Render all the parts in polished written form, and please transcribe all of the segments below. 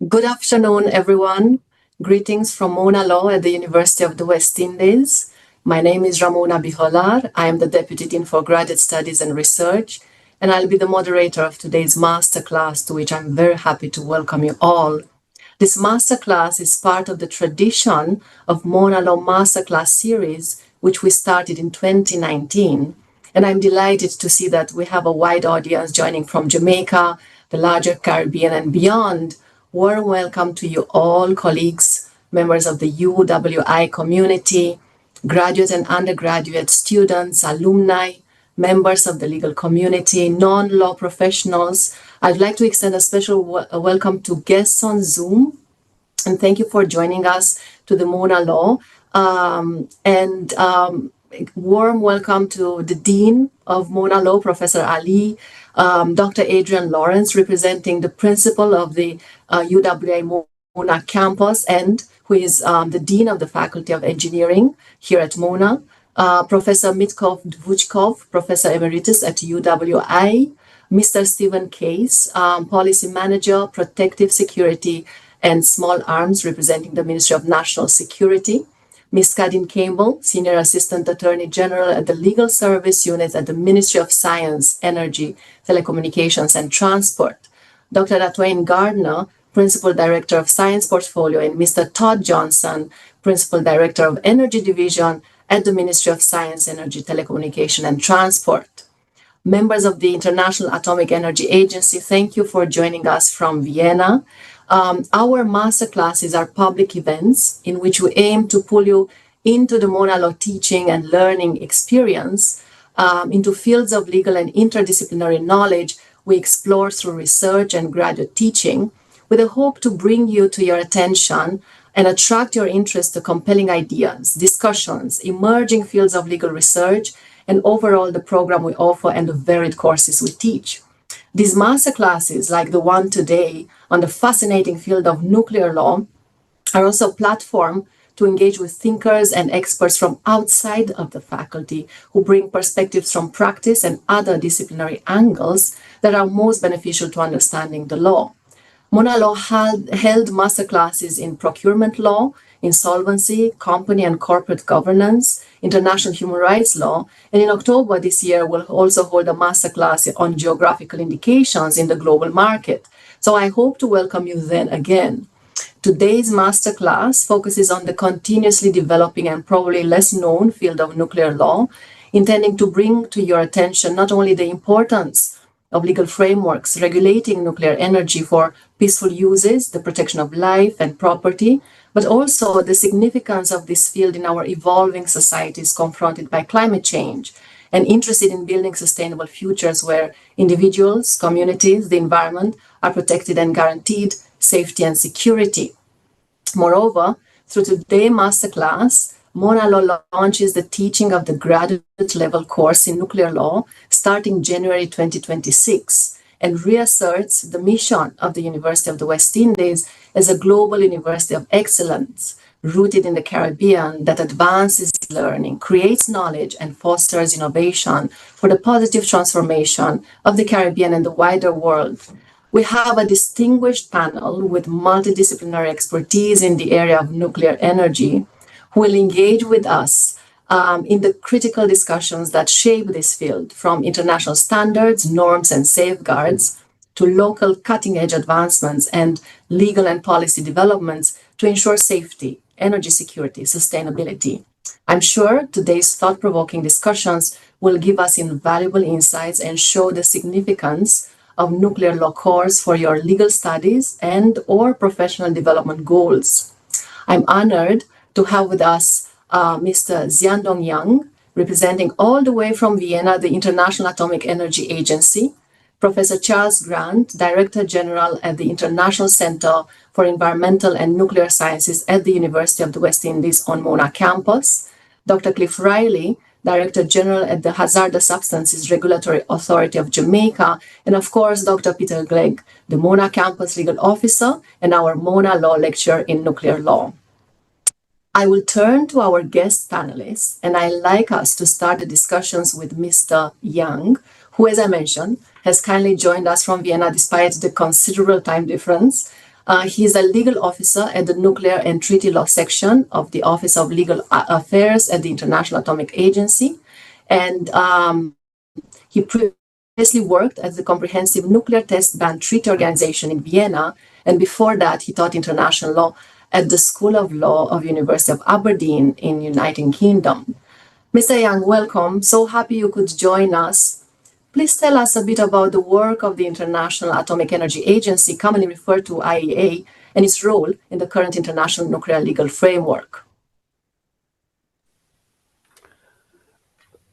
Good afternoon, everyone. Greetings from MonaLaw at the University of the West Indies. My name is Ramona Biholar. I am the Deputy Dean for Graduate Studies and Research, and I'll be the moderator of today's masterclass, to which I'm very happy to welcome you all. This masterclass is part of the tradition of MonaLaw Masterclass series, which we started in 2019. And I'm delighted to see that we have a wide audience joining from Jamaica, the larger Caribbean, and beyond. Warm welcome to you all, colleagues, members of the UWI community, graduate and undergraduate students, alumni, members of the legal community, non-law professionals. I'd like to extend a special welcome to guests on Zoom, and thank you for joining us to the MonaLaw. Warm welcome to the Dean of MonaLaw, Professor Ali, Dr. Adrian Lawrence, representing the principal of the UWI Mona campus, and who is the Dean of the Faculty of Engineering here at Mona, Professor Mitkov Dvuchkov, Professor Emeritus at UWI, Mr. Stephen Case, Policy Manager, Protective Security and Small Arms, representing the Ministry of National Security, Ms. Kadin Campbell, Senior Assistant Attorney General at the Legal Service Unit at the Ministry of Science, Energy, Telecommunications and Transport, Dr. Atwain Gardner, Principal Director of Science Portfolio, and Mr. Todd Johnson, Principal Director of Energy Division at the Ministry of Science, Energy, Telecommunication and Transport. Members of the International Atomic Energy Agency, thank you for joining us from Vienna. Our masterclasses are public events in which we aim to pull you into the MonaLaw teaching and learning experience, into fields of legal and interdisciplinary knowledge we explore through research and graduate teaching, with a hope to bring you to your attention and attract your interest to compelling ideas, discussions, emerging fields of legal research, and overall the program we offer and the varied courses we teach. These masterclasses, like the one today on the fascinating field of nuclear law, are also a platform to engage with thinkers and experts from outside of the faculty who bring perspectives from practice and other disciplinary angles that are most beneficial to understanding the law. MonaLaw held masterclasses in procurement law, insolvency, company and corporate governance, international human rights law, and in October this year we'll also hold a masterclass on geographical indications in the global market. So I hope to welcome you then again. Today's masterclass focuses on the continuously developing and probably less known field of nuclear law, intending to bring to your attention not only the importance of legal frameworks regulating nuclear energy for peaceful uses, the protection of life and property, but also the significance of this field in our evolving societies confronted by climate change and interested in building sustainable futures where individuals, communities, the environment are protected and guaranteed safety and security. Moreover, through today's masterclass, MonaLaw launches the teaching of the graduate level course in nuclear law starting January 2026 and reasserts the mission of the University of the West Indies as a global university of excellence rooted in the Caribbean that advances learning, creates knowledge, and fosters innovation for the positive transformation of the Caribbean and the wider world. We have a distinguished panel with multidisciplinary expertise in the area of nuclear energy who will engage with us in the critical discussions that shape this field, from international standards, norms, and safeguards to local cutting-edge advancements and legal and policy developments to ensure safety, energy security, sustainability. I'm sure today's thought-provoking discussions will give us invaluable insights and show the significance of nuclear law course for your legal studies and or professional development goals. I'm honored to have with us Mr. Xiandong Yang, representing all the way from Vienna, the International Atomic Energy Agency, Professor Charles Grant, Director General at the International Center for Environmental and Nuclear Sciences at the University of the West Indies on Mona campus, Dr. Cliff Riley, Director General at the Hazardous Substances Regulatory Authority of Jamaica, and of course, Dr. Peter Glegg, the Mona campus legal officer and our MonaLaw lecturer in nuclear law. I will turn to our guest panelists, and I'd like us to start the discussions with Mr. Yang, who, as I mentioned, has kindly joined us from Vienna despite the considerable time difference. He is a legal officer at the Nuclear and Treaty Law Section of the Office of Legal Affairs at the International Atomic Agency. And he previously worked at the Comprehensive Nuclear Test Ban Treaty Organization in Vienna. And before that, he taught international law at the School of Law of University of Aberdeen in United Kingdom. Mr. Young, welcome. So happy you could join us. Please tell us a bit about the work of the International Atomic Energy Agency, commonly referred to IAEA, and its role in the current international nuclear legal framework.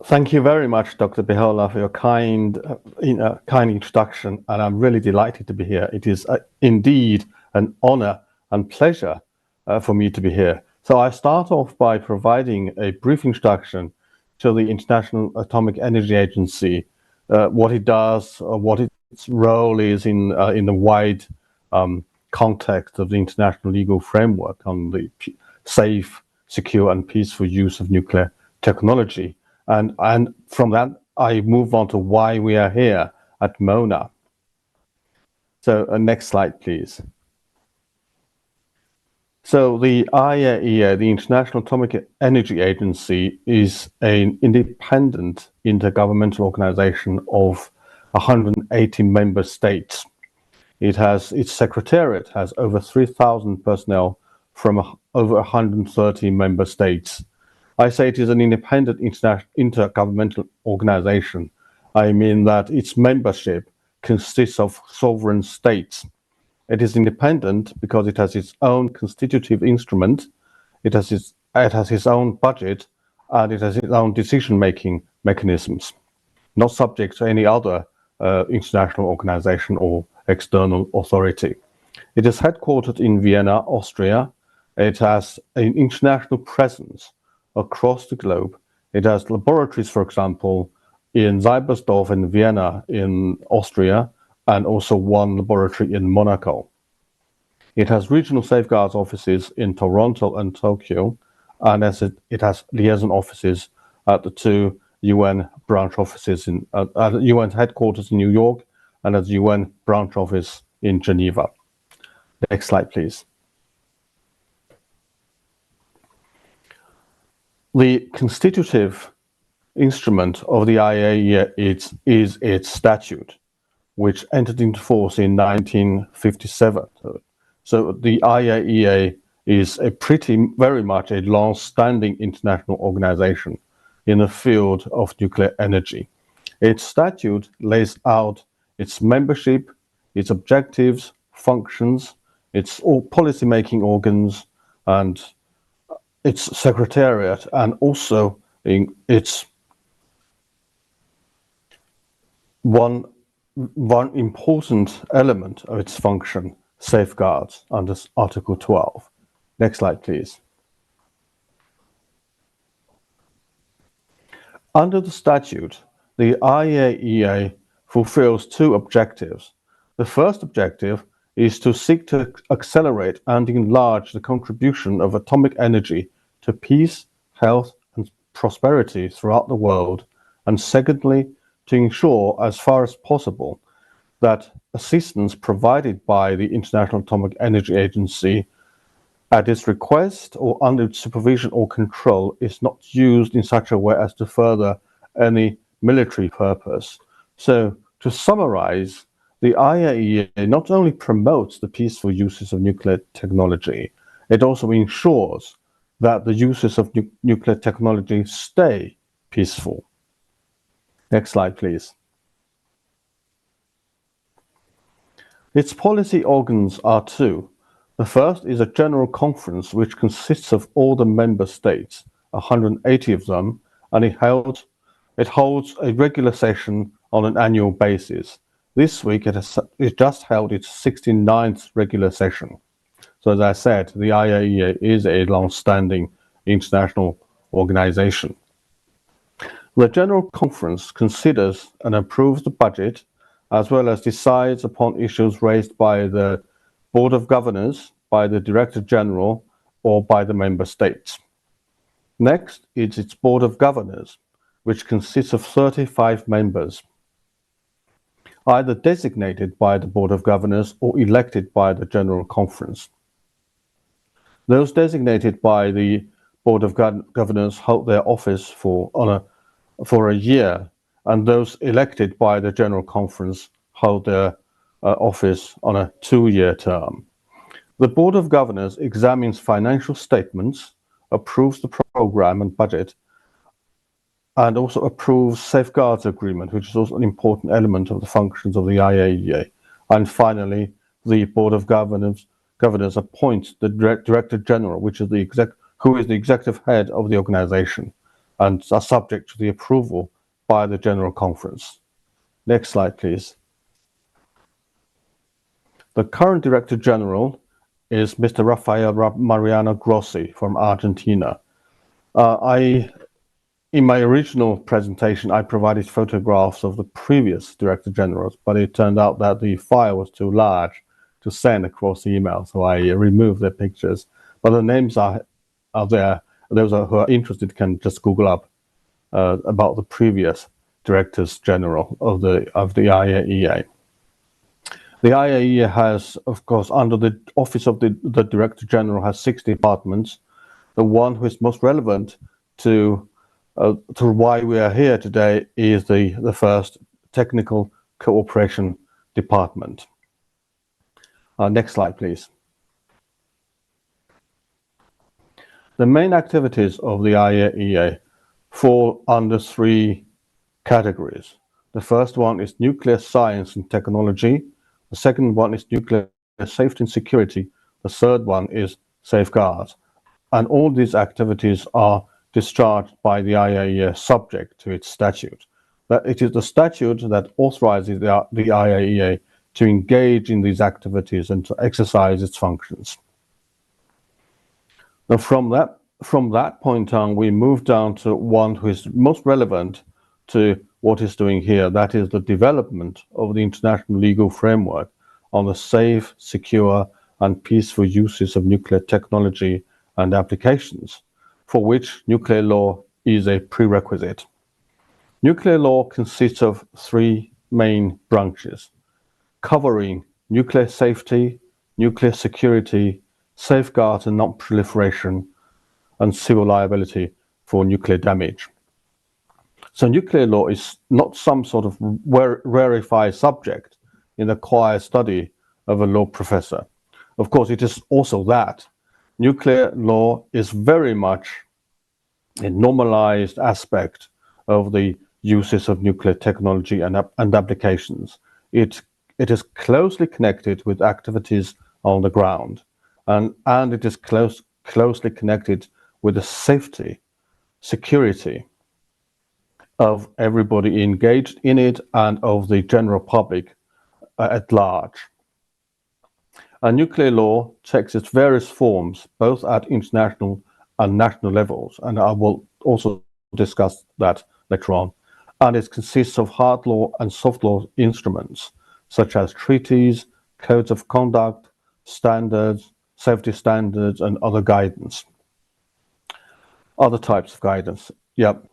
Thank you very much, Dr. Behola, for your kind introduction, and I'm really delighted to be here. It is indeed an honor and pleasure for me to be here. So I start off by providing a brief introduction to the International Atomic Energy Agency, what it does, what its role is in the wide context of the international legal framework on the safe, secure, and peaceful use of nuclear technology. And from that, I move on to why we are here at MONA. So next slide, please. So the IAEA, the International Atomic Energy Agency, is an independent intergovernmental organization of 180 member states. Its secretariat has over 3,000 personnel from over 130 member states. I say it is an independent intergovernmental organization. I mean that its membership consists of sovereign states. It is independent because it has its own constitutive instrument, it has its own budget, and it has its own decision-making mechanisms, not subject to any other international organization or external authority. It is headquartered in Vienna, Austria. It has an international presence across the globe. It has laboratories, for example, in Seibersdorf in Vienna in Austria, and also one laboratory in Monaco. It has regional safeguards offices in Toronto and Tokyo, and it has liaison offices at the two UN branch offices at the UN headquarters in New York and at the UN branch office in Geneva. Next slide, please. The constitutive instrument of the IAEA is its statute, which entered into force in 1957. So the IAEA is very much a long-standing international organization in the field of nuclear energy. Its statute lays out its membership, its objectives, functions, its policy-making organs, and its secretariat, and also in its one important element of its function, safeguards, under Article 12. Next slide, please. Under the statute, the IAEA fulfills two objectives. The first objective is to seek to accelerate and enlarge the contribution of atomic energy to peace, health, and prosperity throughout the world. And secondly, to ensure, as far as possible, that assistance provided by the International Atomic Energy Agency at its request or under its supervision or control is not used in such a way as to further any military purpose. So, to summarize, the IAEA not only promotes the peaceful uses of nuclear technology, it also ensures that the uses of nuclear technology stay peaceful. Next slide, please. Its policy organs are two. The first is a general conference which consists of all the member states, 180 of them, and it holds a regular session on an annual basis. This week it just held its 69th regular session. So as I said, the IAEA is a long-standing international organization. The General Conference considers and approves the budget, as well as decides upon issues raised by the Board of Governors, by the Director General, or by the member states. Next is its Board of Governors, which consists of 35 members. either designated by the Board of Governors or elected by the General Conference. Those designated by the Board of Governors hold their office for a year, and those elected by the General Conference hold their office on a 2-year term. The Board of Governors examines financial statements, approves the program and budget, and also approves safeguards agreement, which is also an important element of the functions of the IAEA. And finally, the Board of Governors appoints the Director General, who is the executive head of the organization, and are subject to the approval by the General Conference. Next slide, please. The current Director General is Mr. Rafael Mariano Grossi from Argentina. In my original presentation, I provided photographs of the previous Director Generals, but it turned out that the file was too large to send across email, so I removed their pictures. But the names are there. Those who are interested can just Google up about the previous Directors General of the IAEA. The IAEA has, of course, under the office of the Director General, has 6 departments. The one who is most relevant to why we are here today is the first Technical Cooperation Department. Next slide, please. The main activities of the IAEA fall under 3 categories. The first one is nuclear science and technology. The second one is nuclear safety and security. The third one is safeguards. And all these activities are discharged by the IAEA subject to its statute. That it is the statute that authorizes the IAEA to engage in these activities and to exercise its functions. Now, from that point on, we move down to one who is most relevant to what is doing here. That is the development of the international legal framework on the safe, secure, and peaceful uses of nuclear technology and applications, for which nuclear law is a prerequisite. Nuclear law consists of 3 main branches, covering nuclear safety, nuclear security, safeguards and non-proliferation, and civil liability for nuclear damage. So nuclear law is not some sort of rarefied subject in the quiet study of a law professor. Of course, it is also that. Nuclear law is very much a normalized aspect of the uses of nuclear technology and applications. It is closely connected with activities on the ground, and it is closely connected with the safety, security of everybody engaged in it and of the general public at large. And nuclear law takes its various forms, both at international and national levels, and I will also discuss that later on. And it consists of hard law and soft law instruments, such as treaties, codes of conduct, standards, safety standards, and other guidance. Other types of guidance, yep.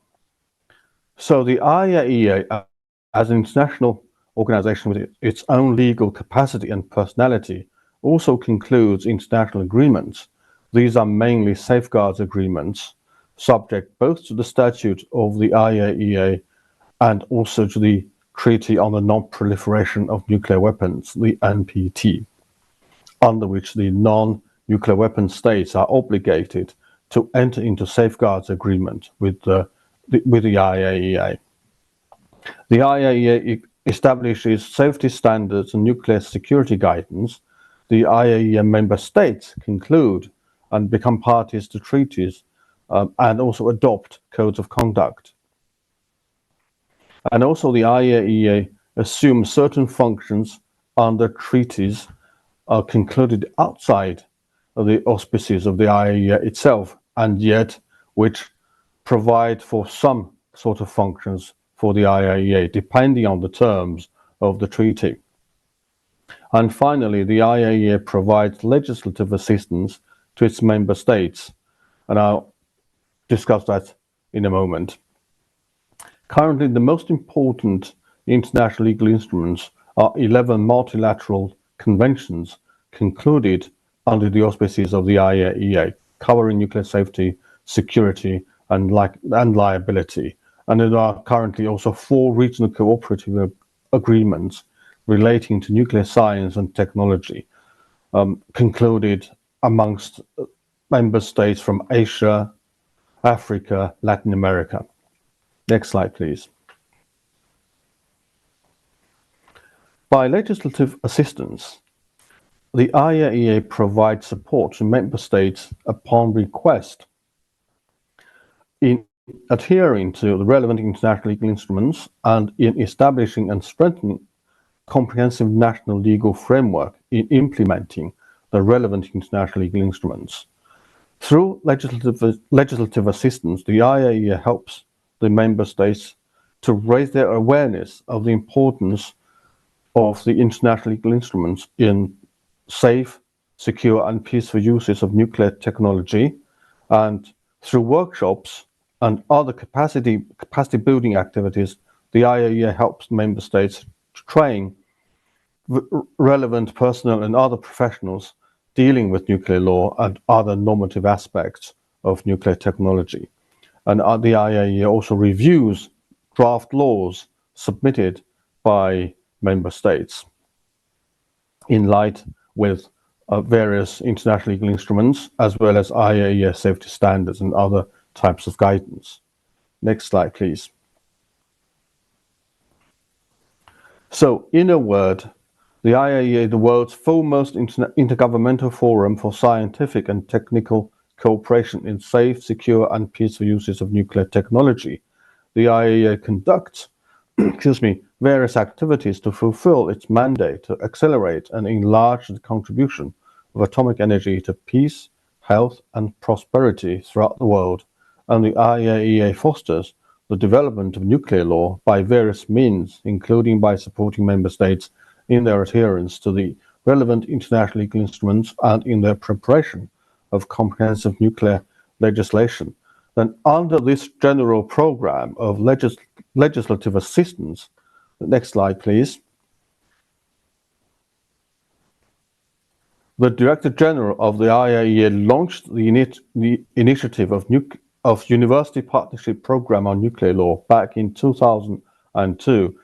So the IAEA, as an international organization with its own legal capacity and personality, also concludes international agreements. These are mainly safeguards agreements, subject both to the statute of the IAEA and also to the Treaty on the Non-Proliferation of Nuclear Weapons, the NPT, under which the non-nuclear weapon states are obligated to enter into safeguards agreement with the IAEA. The IAEA establishes safety standards and nuclear security guidance. The IAEA member states conclude and become parties to treaties and also adopt codes of conduct. And also the IAEA assumes certain functions under treaties concluded outside of the auspices of the IAEA itself, and yet which provide for some sort of functions for the IAEA, depending on the terms of the treaty. And finally, the IAEA provides legislative assistance to its member states, and I'll discuss that in a moment. Currently, the most important international legal instruments are 11 multilateral conventions concluded under the auspices of the IAEA, covering nuclear safety, security, and liability. And there are currently also 4 regional cooperative agreements relating to nuclear science and technology, concluded amongst member states from Asia, Africa, Latin America. Next slide, please. By legislative assistance, the IAEA provides support to member states upon request in adhering to the relevant international legal instruments and in establishing and strengthening comprehensive national legal framework in implementing the relevant international legal instruments. Through legislative assistance, the IAEA helps the member states to raise their awareness of the importance of the international legal instruments in safe, secure, and peaceful uses of nuclear technology, and through workshops and other capacity building activities, the IAEA helps member states to train relevant personnel and other professionals dealing with nuclear law and other normative aspects of nuclear technology. And the IAEA also reviews draft laws submitted by member states in light with various international legal instruments, as well as IAEA safety standards and other types of guidance. Next slide, please. So, in a word, the IAEA, the world's foremost intergovernmental forum for scientific and technical cooperation in safe, secure, and peaceful uses of nuclear technology. The IAEA conducts various activities to fulfill its mandate to accelerate and enlarge the contribution of atomic energy to peace, health, and prosperity throughout the world, and the IAEA fosters the development of nuclear law by various means, including by supporting member states in their adherence to the relevant international legal instruments and in their preparation of comprehensive nuclear legislation. Then under this general program of legislative assistance, the next slide, please. The Director General of the IAEA launched the initiative of University Partnership Program on Nuclear Law back in 2002.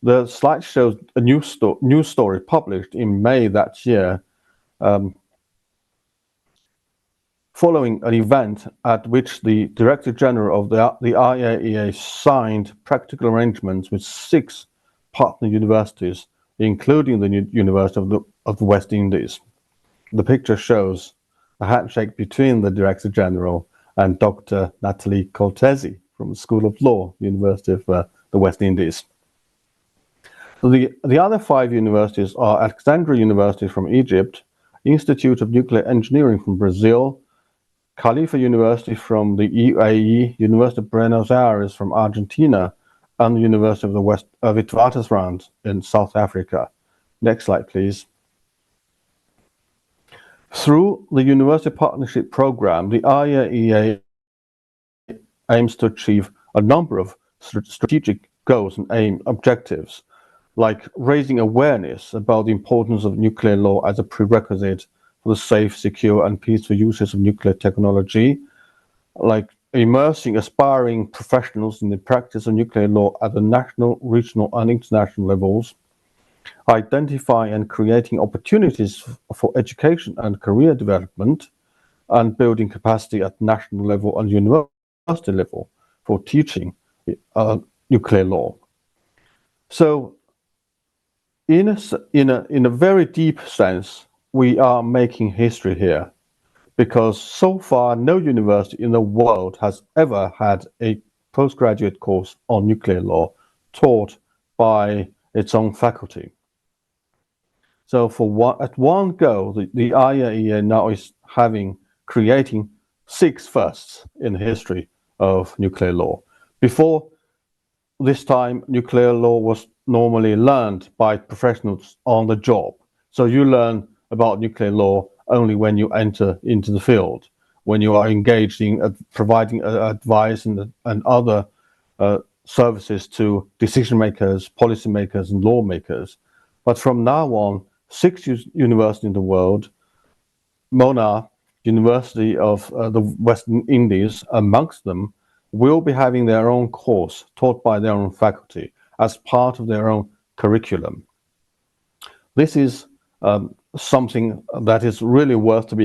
The slide shows a news story published in May that year, following an event at which the Director General of the IAEA signed practical arrangements with 6 partner universities, including the University of the West Indies. The picture shows a handshake between the Director General and Dr. Natalie Cortese from the School of Law, University of the West Indies. The other 5 universities are Alexandria University from Egypt, Institute of Nuclear Engineering from Brazil, Khalifa University from the UAE, University of Buenos Aires from Argentina, and the University of the Witwatersrand in South Africa. Next slide, please. Through the University Partnership Program, the IAEA aims to achieve a number of strategic goals and objectives, like raising awareness about the importance of nuclear law as a prerequisite for the safe, secure, and peaceful uses of nuclear technology, like immersing aspiring professionals in the practice of nuclear law at the national, regional, and international levels, identify and creating opportunities for education and career development, and building capacity at national level and university level for teaching nuclear law. So, in a very deep sense, we are making history here, because so far no university in the world has ever had a postgraduate course on nuclear law taught by its own faculty. So at one go, the IAEA now is creating 6 firsts in the history of nuclear law. Before this time, nuclear law was normally learned by professionals on the job. So you learn about nuclear law only when you enter into the field, when you are engaged in providing advice and other services to decision makers, policy makers, and lawmakers. But from now on, six universities in the world, Mona, University of the Western Indies, amongst them, will be having their own course taught by their own faculty as part of their own curriculum. This is something that is really worth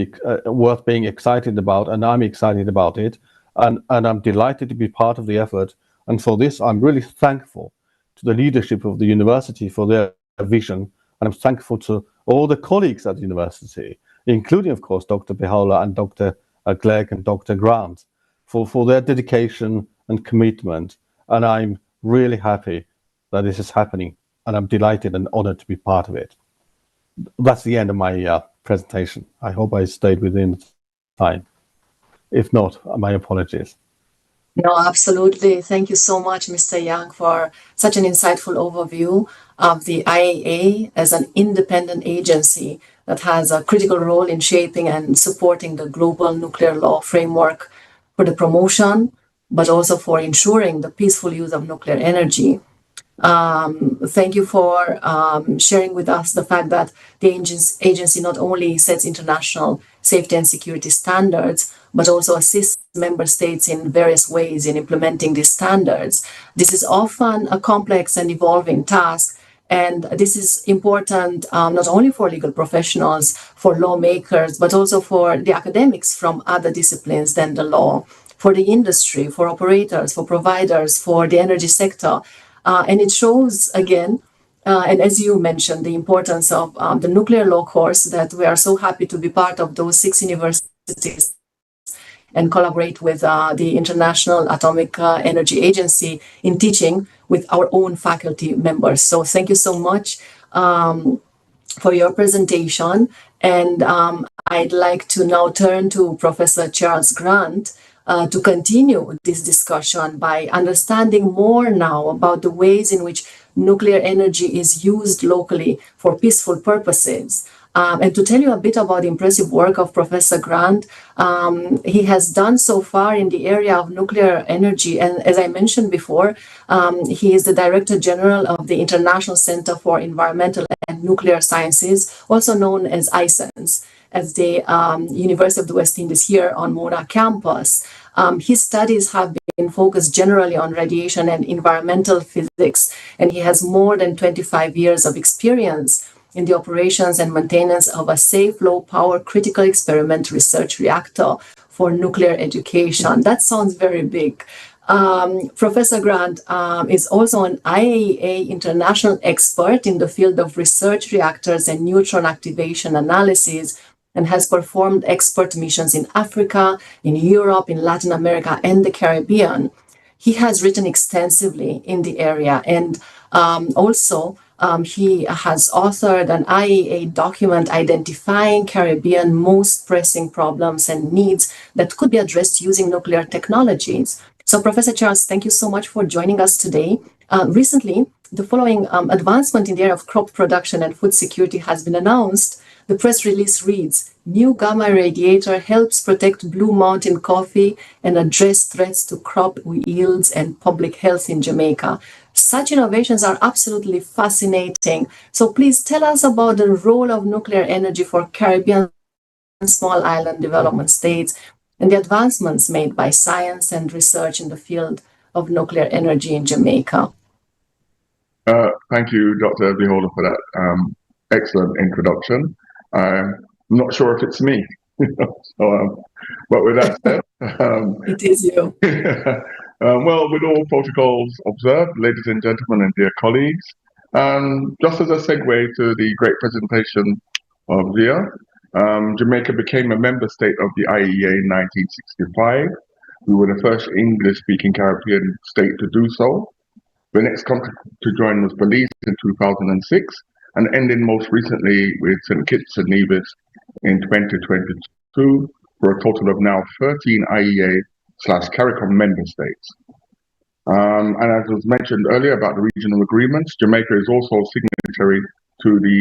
being excited about, and I'm excited about it, and I'm delighted to be part of the effort. And for this, I'm really thankful to the leadership of the university for their vision, and I'm thankful to all the colleagues at the university, including, of course, Dr. Behola and Dr. Glegg and Dr. Grant, for their dedication and commitment. And I'm really happy that this is happening, and I'm delighted and honored to be part of it. That's the end of my presentation. I hope I stayed within time. If not, my apologies. No, absolutely. Thank you so much, Mr. Yang, for such an insightful overview of the IAEA as an independent agency that has a critical role in shaping and supporting the global nuclear law framework for the promotion, but also for ensuring the peaceful use of nuclear energy. Thank you for sharing with us the fact that the agency not only sets international safety and security standards, but also assists member states in various ways in implementing these standards. This is often a complex and evolving task, and this is important not only for legal professionals, for lawmakers, but also for the academics from other disciplines than the law, for the industry, for operators, for providers, for the energy sector. And it shows again, and as you mentioned, the importance of the nuclear law course, that we are so happy to be part of those 6 universities and collaborate with the International Atomic Energy Agency in teaching with our own faculty members. So thank you so much for your presentation. And I'd like to now turn to Professor Charles Grant to continue this discussion by understanding more now about the ways in which nuclear energy is used locally for peaceful purposes. And to tell you a bit about the impressive work of Professor Grant, he has done so far in the area of nuclear energy. And as I mentioned before, he is the Director General of the International Center for Environmental and Nuclear Sciences, also known as ICENS, at the University of the West Indies here on Mona campus. His studies have been focused generally on radiation and environmental physics, and he has more than 25 years of experience in the operations and maintenance of a safe, low-power critical experiment research reactor for nuclear education. That sounds very big. Professor Grant is also an IAEA international expert in the field of research reactors and neutron activation analysis, and has performed expert missions in Africa, in Europe, in Latin America, and the Caribbean. He has written extensively in the area, and also he has authored an IAEA document identifying Caribbean most pressing problems and needs that could be addressed using nuclear technologies. So, Professor Charles, thank you so much for joining us today. Recently, the following advancement in the area of crop production and food security has been announced. The press release reads, "New gamma irradiator helps protect Blue Mountain coffee and address threats to crop yields and public health in Jamaica." Such innovations are absolutely fascinating. So please tell us about the role of nuclear energy for Caribbean small island development states and the advancements made by science and research in the field of nuclear energy in Jamaica. Thank you, Dr. Beholder, for that excellent introduction. I'm not sure if it's me, but with that said, it is you. Well, with all protocols observed, ladies and gentlemen and dear colleagues, just as a segue to the great presentation of Zia, Jamaica became a member state of the IAEA in 1965. We were the first English-speaking Caribbean state to do so. The next country to join was Belize in 2006, and ending most recently with St. Kitts and Nevis in 2022, for a total of now 13 IAEA/CARICOM member states. And as was mentioned earlier about the regional agreements, Jamaica is also a signatory to the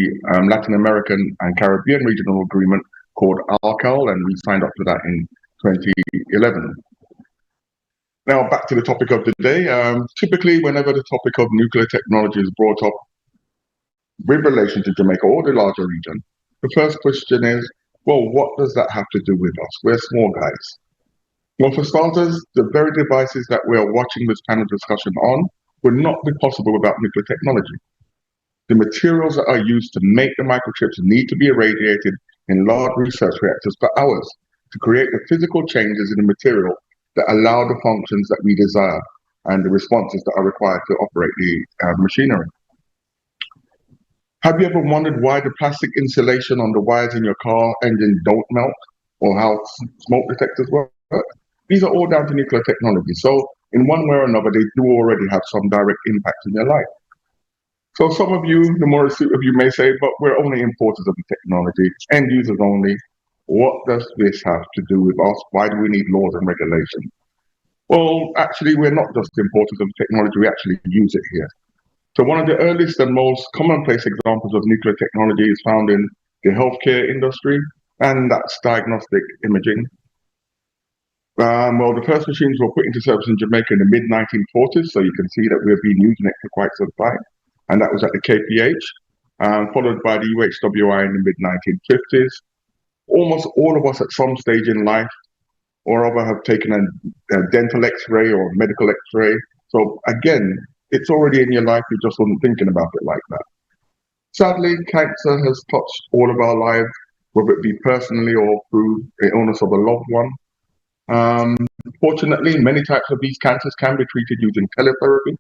Latin American and Caribbean regional agreement called ARCAL, and we signed up to that in 2011. Now back to the topic of the day. Typically, whenever the topic of nuclear technology is brought up with relation to Jamaica or the larger region, the first question is, well, what does that have to do with us? We're small guys. Well, for starters, the very devices that we are watching this panel discussion on would not be possible without nuclear technology. The materials that are used to make the microchips need to be irradiated in large research reactors for hours to create the physical changes in the material that allow the functions that we desire and the responses that are required to operate the machinery. Have you ever wondered why the plastic insulation on the wires in your car engine don't melt, or how smoke detectors work? These are all down to nuclear technology. So in one way or another, they do already have some direct impact in your life. So some of you, the more astute of you may say, but we're only importers of the technology, end users only. What does this have to do with us? Why do we need laws and regulations? Well, actually, we're not just importers of technology, we actually use it here. So one of the earliest and most commonplace examples of nuclear technology is found in the healthcare industry, and that's diagnostic imaging. Well, the first machines were put into service in Jamaica in the mid-1940s, so you can see that we've been using it for quite some time, and that was at the KPH, followed by the UHWI in the mid-1950s. Almost all of us at some stage in life or other have taken a dental x-ray or medical x-ray. So again, it's already in your life, you just wasn't thinking about it like that. Sadly, cancer has touched all of our lives, whether it be personally or through the illness of a loved one. Fortunately, many types of these cancers can be treated using teletherapy.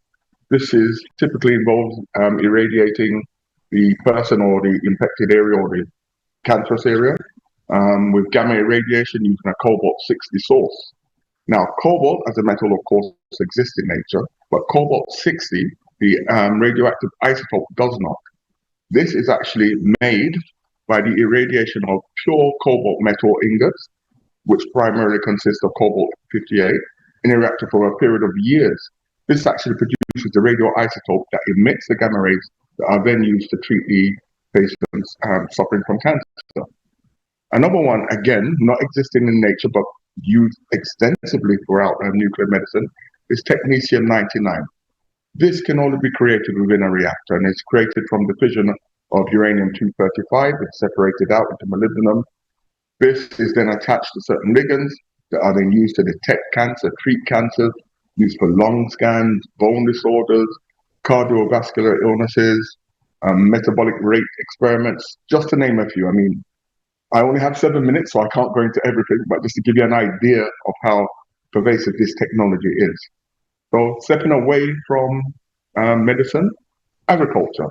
This is typically involves irradiating the person or the infected area or the cancerous area with gamma irradiation using a cobalt-60 source. Now, cobalt as a metal, of course, exists in nature, but cobalt-60, the radioactive isotope, does not. This is actually made by the irradiation of pure cobalt metal ingots, which primarily consists of cobalt-58, in a reactor for a period of years. This actually produces the radioisotope that emits the gamma rays that are then used to treat the patients suffering from cancer. Another one, again, not existing in nature, but used extensively throughout nuclear medicine, is technetium-99. This can only be created within a reactor, and it's created from the fission of uranium-235. It's separated out into molybdenum. This is then attached to certain ligands that are then used to detect cancer, treat cancers, used for lung scans, bone disorders, cardiovascular illnesses, metabolic rate experiments, just to name a few. I mean, I only have 7 minutes, so I can't go into everything, but just to give you an idea of how pervasive this technology is. So stepping away from medicine, agriculture.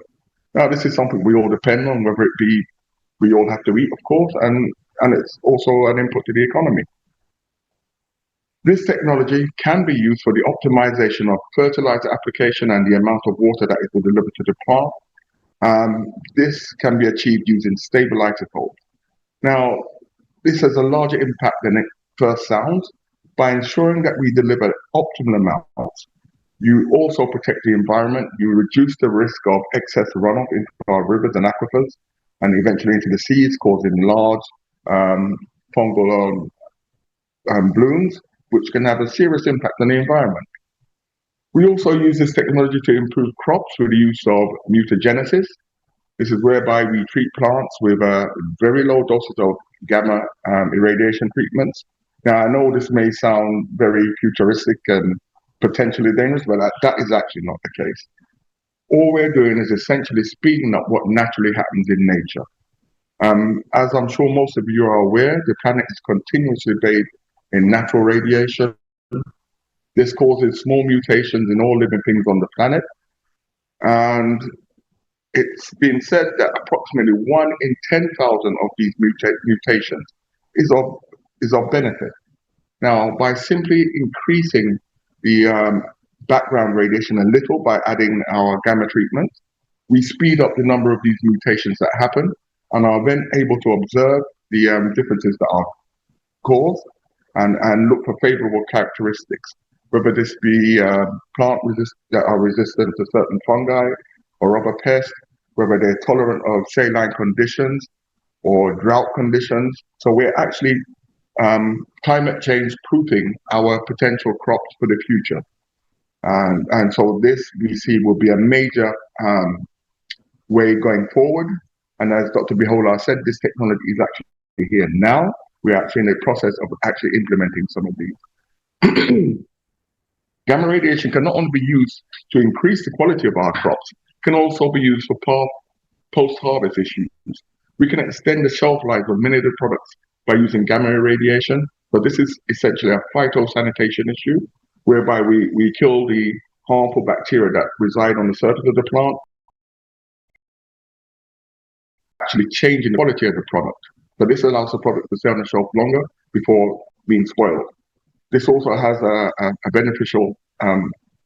Now, this is something we all depend on, whether it be we all have to eat, of course, and it's also an input to the economy. This technology can be used for the optimization of fertilizer application and the amount of water that it will deliver to the plant. This can be achieved using stable isotopes. Now, this has a larger impact than it first sounds. By ensuring that we deliver optimal amounts, you also protect the environment, you reduce the risk of excess runoff into our rivers and aquifers, and eventually into the seas, causing large fungal blooms, which can have a serious impact on the environment. We also use this technology to improve crops through the use of mutagenesis. This is whereby we treat plants with very low doses of gamma irradiation treatments. Now, I know this may sound very futuristic and potentially dangerous, but that is actually not the case. All we're doing is essentially speeding up what naturally happens in nature. As I'm sure most of you are aware, the planet is continuously bathed in natural radiation. This causes small mutations in all living things on the planet. And it's been said that approximately 1 in 10,000 of these mutations is of benefit. Now, by simply increasing the background radiation a little by adding our gamma treatments, we speed up the number of these mutations that happen and are then able to observe the differences that are caused and look for favorable characteristics, whether this be plant that are resistant to certain fungi or other pests, whether they're tolerant of saline conditions or drought conditions. So we're actually climate change proofing our potential crops for the future. And so this we see will be a major way going forward. And as Dr. Behola said, this technology is actually here now. We're actually in the process of actually implementing some of these. Gamma radiation can not only be used to increase the quality of our crops, it can also be used for post-harvest issues. We can extend the shelf life of many of the products by using gamma radiation, but this is essentially a phytosanitation issue, whereby we kill the harmful bacteria that reside on the surface of the plant, actually changing the quality of the product. So this allows the product to stay on the shelf longer before being spoiled. This also has a beneficial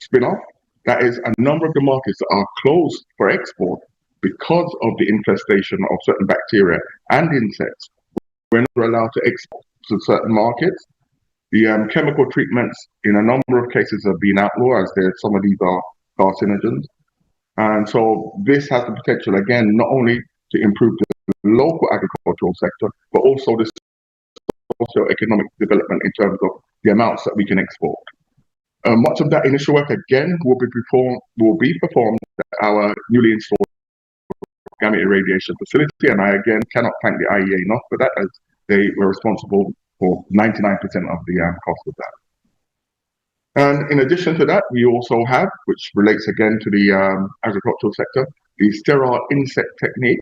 spin-off. That is, a number of the markets that are closed for export because of the infestation of certain bacteria and insects. We're not allowed to export to certain markets. The chemical treatments in a number of cases have been outlawed, as some of these are carcinogens. And so this has the potential, again, not only to improve the local agricultural sector, but also the socio-economic development in terms of the amounts that we can export. Much of that initial work, again, will be performed at our newly installed gamma irradiation facility. And I, again, cannot thank the IAEA enough for that, as they were responsible for 99% of the cost of that. And in addition to that, we also have, which relates again to the agricultural sector, the sterile insect technique.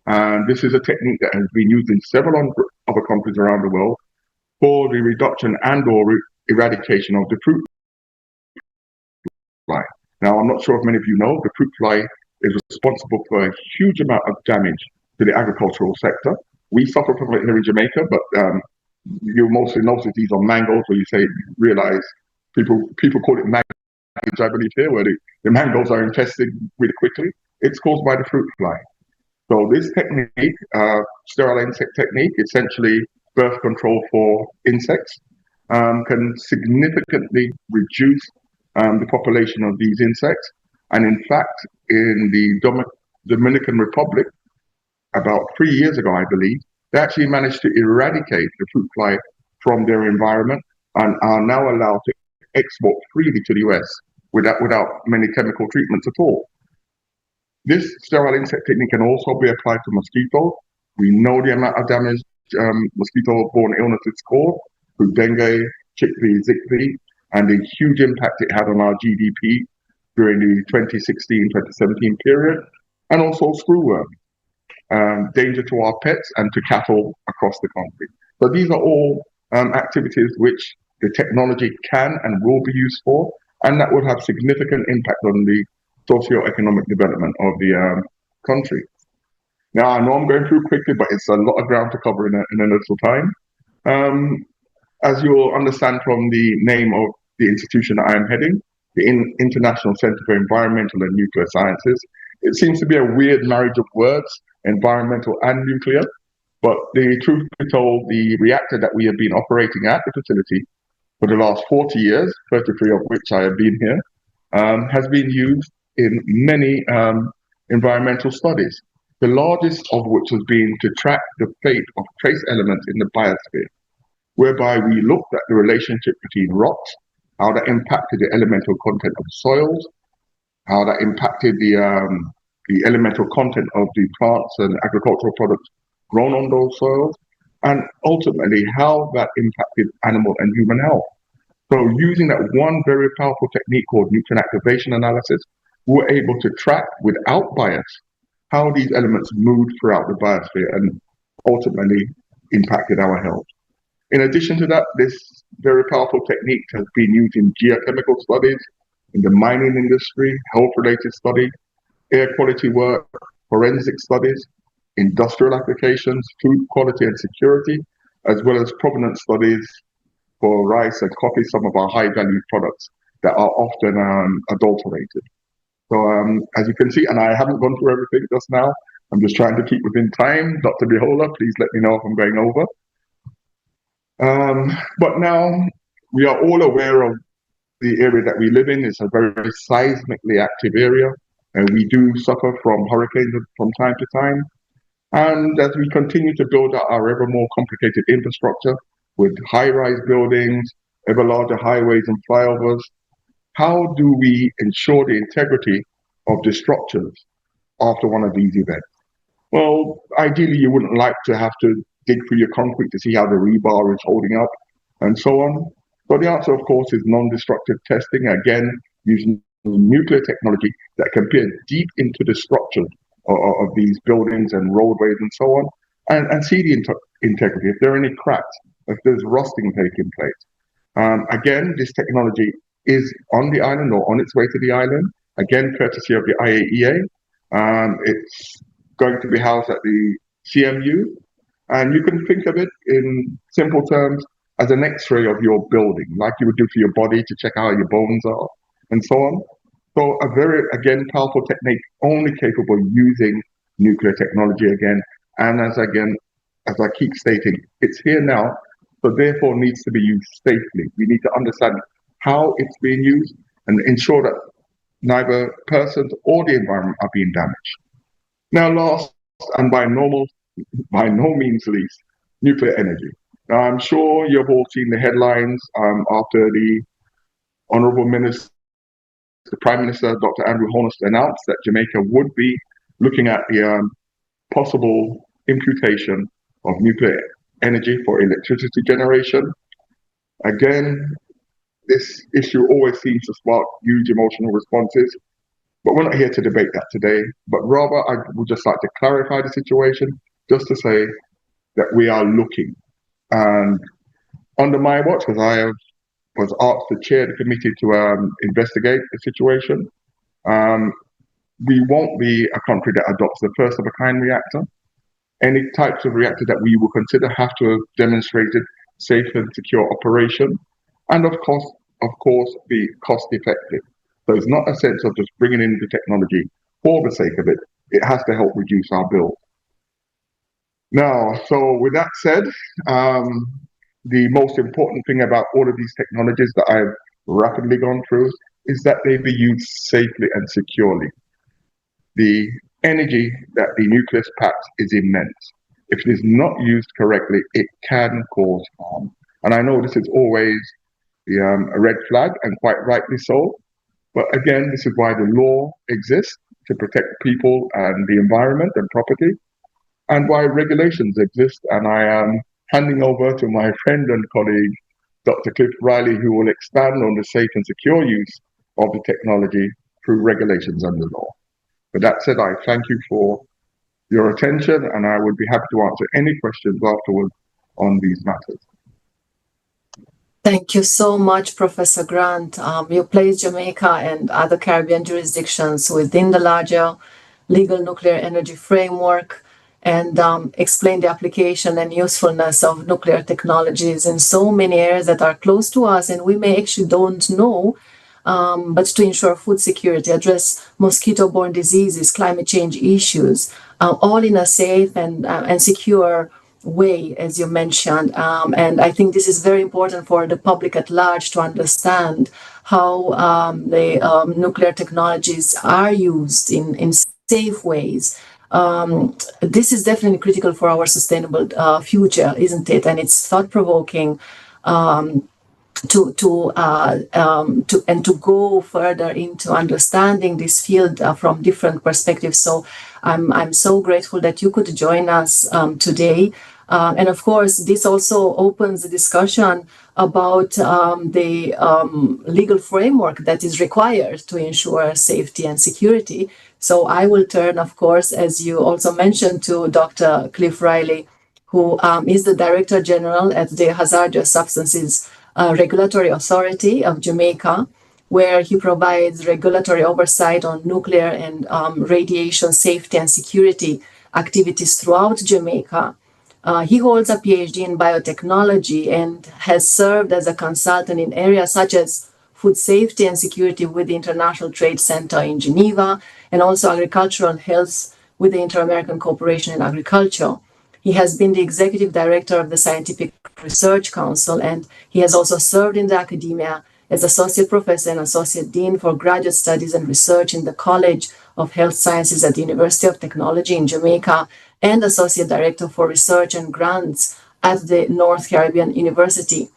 And this is a technique that has been used in several other countries around the world for the reduction and/or eradication of the fruit fly. Now, I'm not sure if many of you know, the fruit fly is responsible for a huge amount of damage to the agricultural sector. We suffer from it here in Jamaica, but you mostly notice these are mangoes, where you realize people call it mangoes, I believe, here, where the mangoes are infested really quickly. It's caused by the fruit fly. So this technique, sterile insect technique, essentially birth control for insects, can significantly reduce the population of these insects. And in fact, in the Dominican Republic, about 3 years ago, I believe, they actually managed to eradicate the fruit fly from their environment and are now allowed to export freely to the US without many chemical treatments at all. This sterile insect technique can also be applied to mosquitoes. We know the amount of damage mosquito-borne illnesses cause through dengue, chickpea, zika, and the huge impact it had on our GDP during the 2016-2017 period, and also screwworm, danger to our pets and to cattle across the country. So these are all activities which the technology can and will be used for, and that would have significant impact on the socio-economic development of the country. Now, I know I'm going through quickly, but it's a lot of ground to cover in a little time. As you'll understand from the name of the institution that I am heading, the International Center for Environmental and Nuclear Sciences, it seems to be a weird marriage of words, environmental and nuclear. But the truth be told, the reactor that we have been operating at the facility for the last 40 years, 33 of which I have been here, has been used in many environmental studies, the largest of which has been to track the fate of trace elements in the biosphere, whereby we looked at the relationship between rocks, how that impacted the elemental content of soils, how that impacted the elemental content of the plants and agricultural products grown on those soils, and ultimately how that impacted animal and human health. So using that one very powerful technique called nutrient activation analysis, we were able to track without bias how these elements moved throughout the biosphere and ultimately impacted our health. In addition to that, this very powerful technique has been used in geochemical studies, in the mining industry, health-related studies, air quality work, forensic studies, industrial applications, food quality and security, as well as provenance studies for rice and coffee, some of our high-value products that are often adulterated. So as you can see, and I haven't gone through everything just now, I'm just trying to keep within time. Dr. Behola, please let me know if I'm going over. But now we are all aware of the area that we live in. It's a very seismically active area, and we do suffer from hurricanes from time to time. And as we continue to build out our ever more complicated infrastructure with high-rise buildings, ever larger highways and flyovers, how do we ensure the integrity of the structures after one of these events? Well, ideally, you wouldn't like to have to dig through your concrete to see how the rebar is holding up and so on. But the answer, of course, is non-destructive testing, again, using nuclear technology that can peer deep into the structure of these buildings and roadways and so on, and see the integrity, if there are any cracks, if there's rusting taking place. Again, this technology is on the island or on its way to the island, again, courtesy of the IAEA. It's going to be housed at the CMU, and you can think of it in simple terms as an X-ray of your building, like you would do to your body to check how your bones are, and so on. So a very, again, powerful technique, only capable using nuclear technology again. And as I keep stating, it's here now, so therefore needs to be used safely. We need to understand how it's being used and ensure that neither persons or the environment are being damaged. Now, last and by no means least, nuclear energy. Now, I'm sure you've all seen the headlines after the Honourable Minister, the Prime Minister, Dr. Andrew Holness, announced that Jamaica would be looking at the possible imputation of nuclear energy for electricity generation. Again, this issue always seems to spark huge emotional responses, but we're not here to debate that today. But rather, I would just like to clarify the situation, just to say that we are looking. And under my watch, because I was asked to chair the committee to investigate the situation, we won't be a country that adopts the first of a kind reactor. Any types of reactor that we will consider have to have demonstrated safe and secure operation, and of course, be cost effective. So it's not a sense of just bringing in the technology for the sake of it. It has to help reduce our bills. Now, so with that said, the most important thing about all of these technologies that I've rapidly gone through is that they be used safely and securely. The energy that the nucleus packs is immense. If it is not used correctly, it can cause harm. And I know this is always a red flag, and quite rightly so. But again, this is why the law exists, to protect people and the environment and property, and why regulations exist. And I am handing over to my friend and colleague, Dr. Cliff Riley, who will expand on the safe and secure use of the technology through regulations and the law. With that said, I thank you for your attention, and I would be happy to answer any questions afterwards on these matters. Thank you so much, Professor Grant. You place Jamaica and other Caribbean jurisdictions within the larger legal nuclear energy framework, and explain the application and usefulness of nuclear technologies in so many areas that are close to us and we may actually don't know, but to ensure food security, address mosquito-borne diseases, climate change issues, all in a safe and secure way, as you mentioned. And I think this is very important for the public at large to understand how the nuclear technologies are used in safe ways. This is definitely critical for our sustainable future, isn't it? And it's thought-provoking to go further into understanding this field from different perspectives. So I'm so grateful that you could join us today. And of course, this also opens the discussion about the legal framework that is required to ensure safety and security. So I will turn, of course, as you also mentioned, to Dr. Cliff Riley, who is the Director General at the Hazardous Substances Regulatory Authority of Jamaica, where he provides regulatory oversight on nuclear and radiation safety and security activities throughout Jamaica. He holds a PhD in biotechnology and has served as a consultant in areas such as food safety and security with the International Trade Center in Geneva, and also agricultural health with the Inter-American Cooperation in Agriculture. He has been the executive director of the Scientific Research Council, and he has also served in the academia as associate professor and associate dean for graduate studies and research in the College of Health Sciences at the University of Technology in Jamaica, and associate director for research and grants at the North Caribbean University.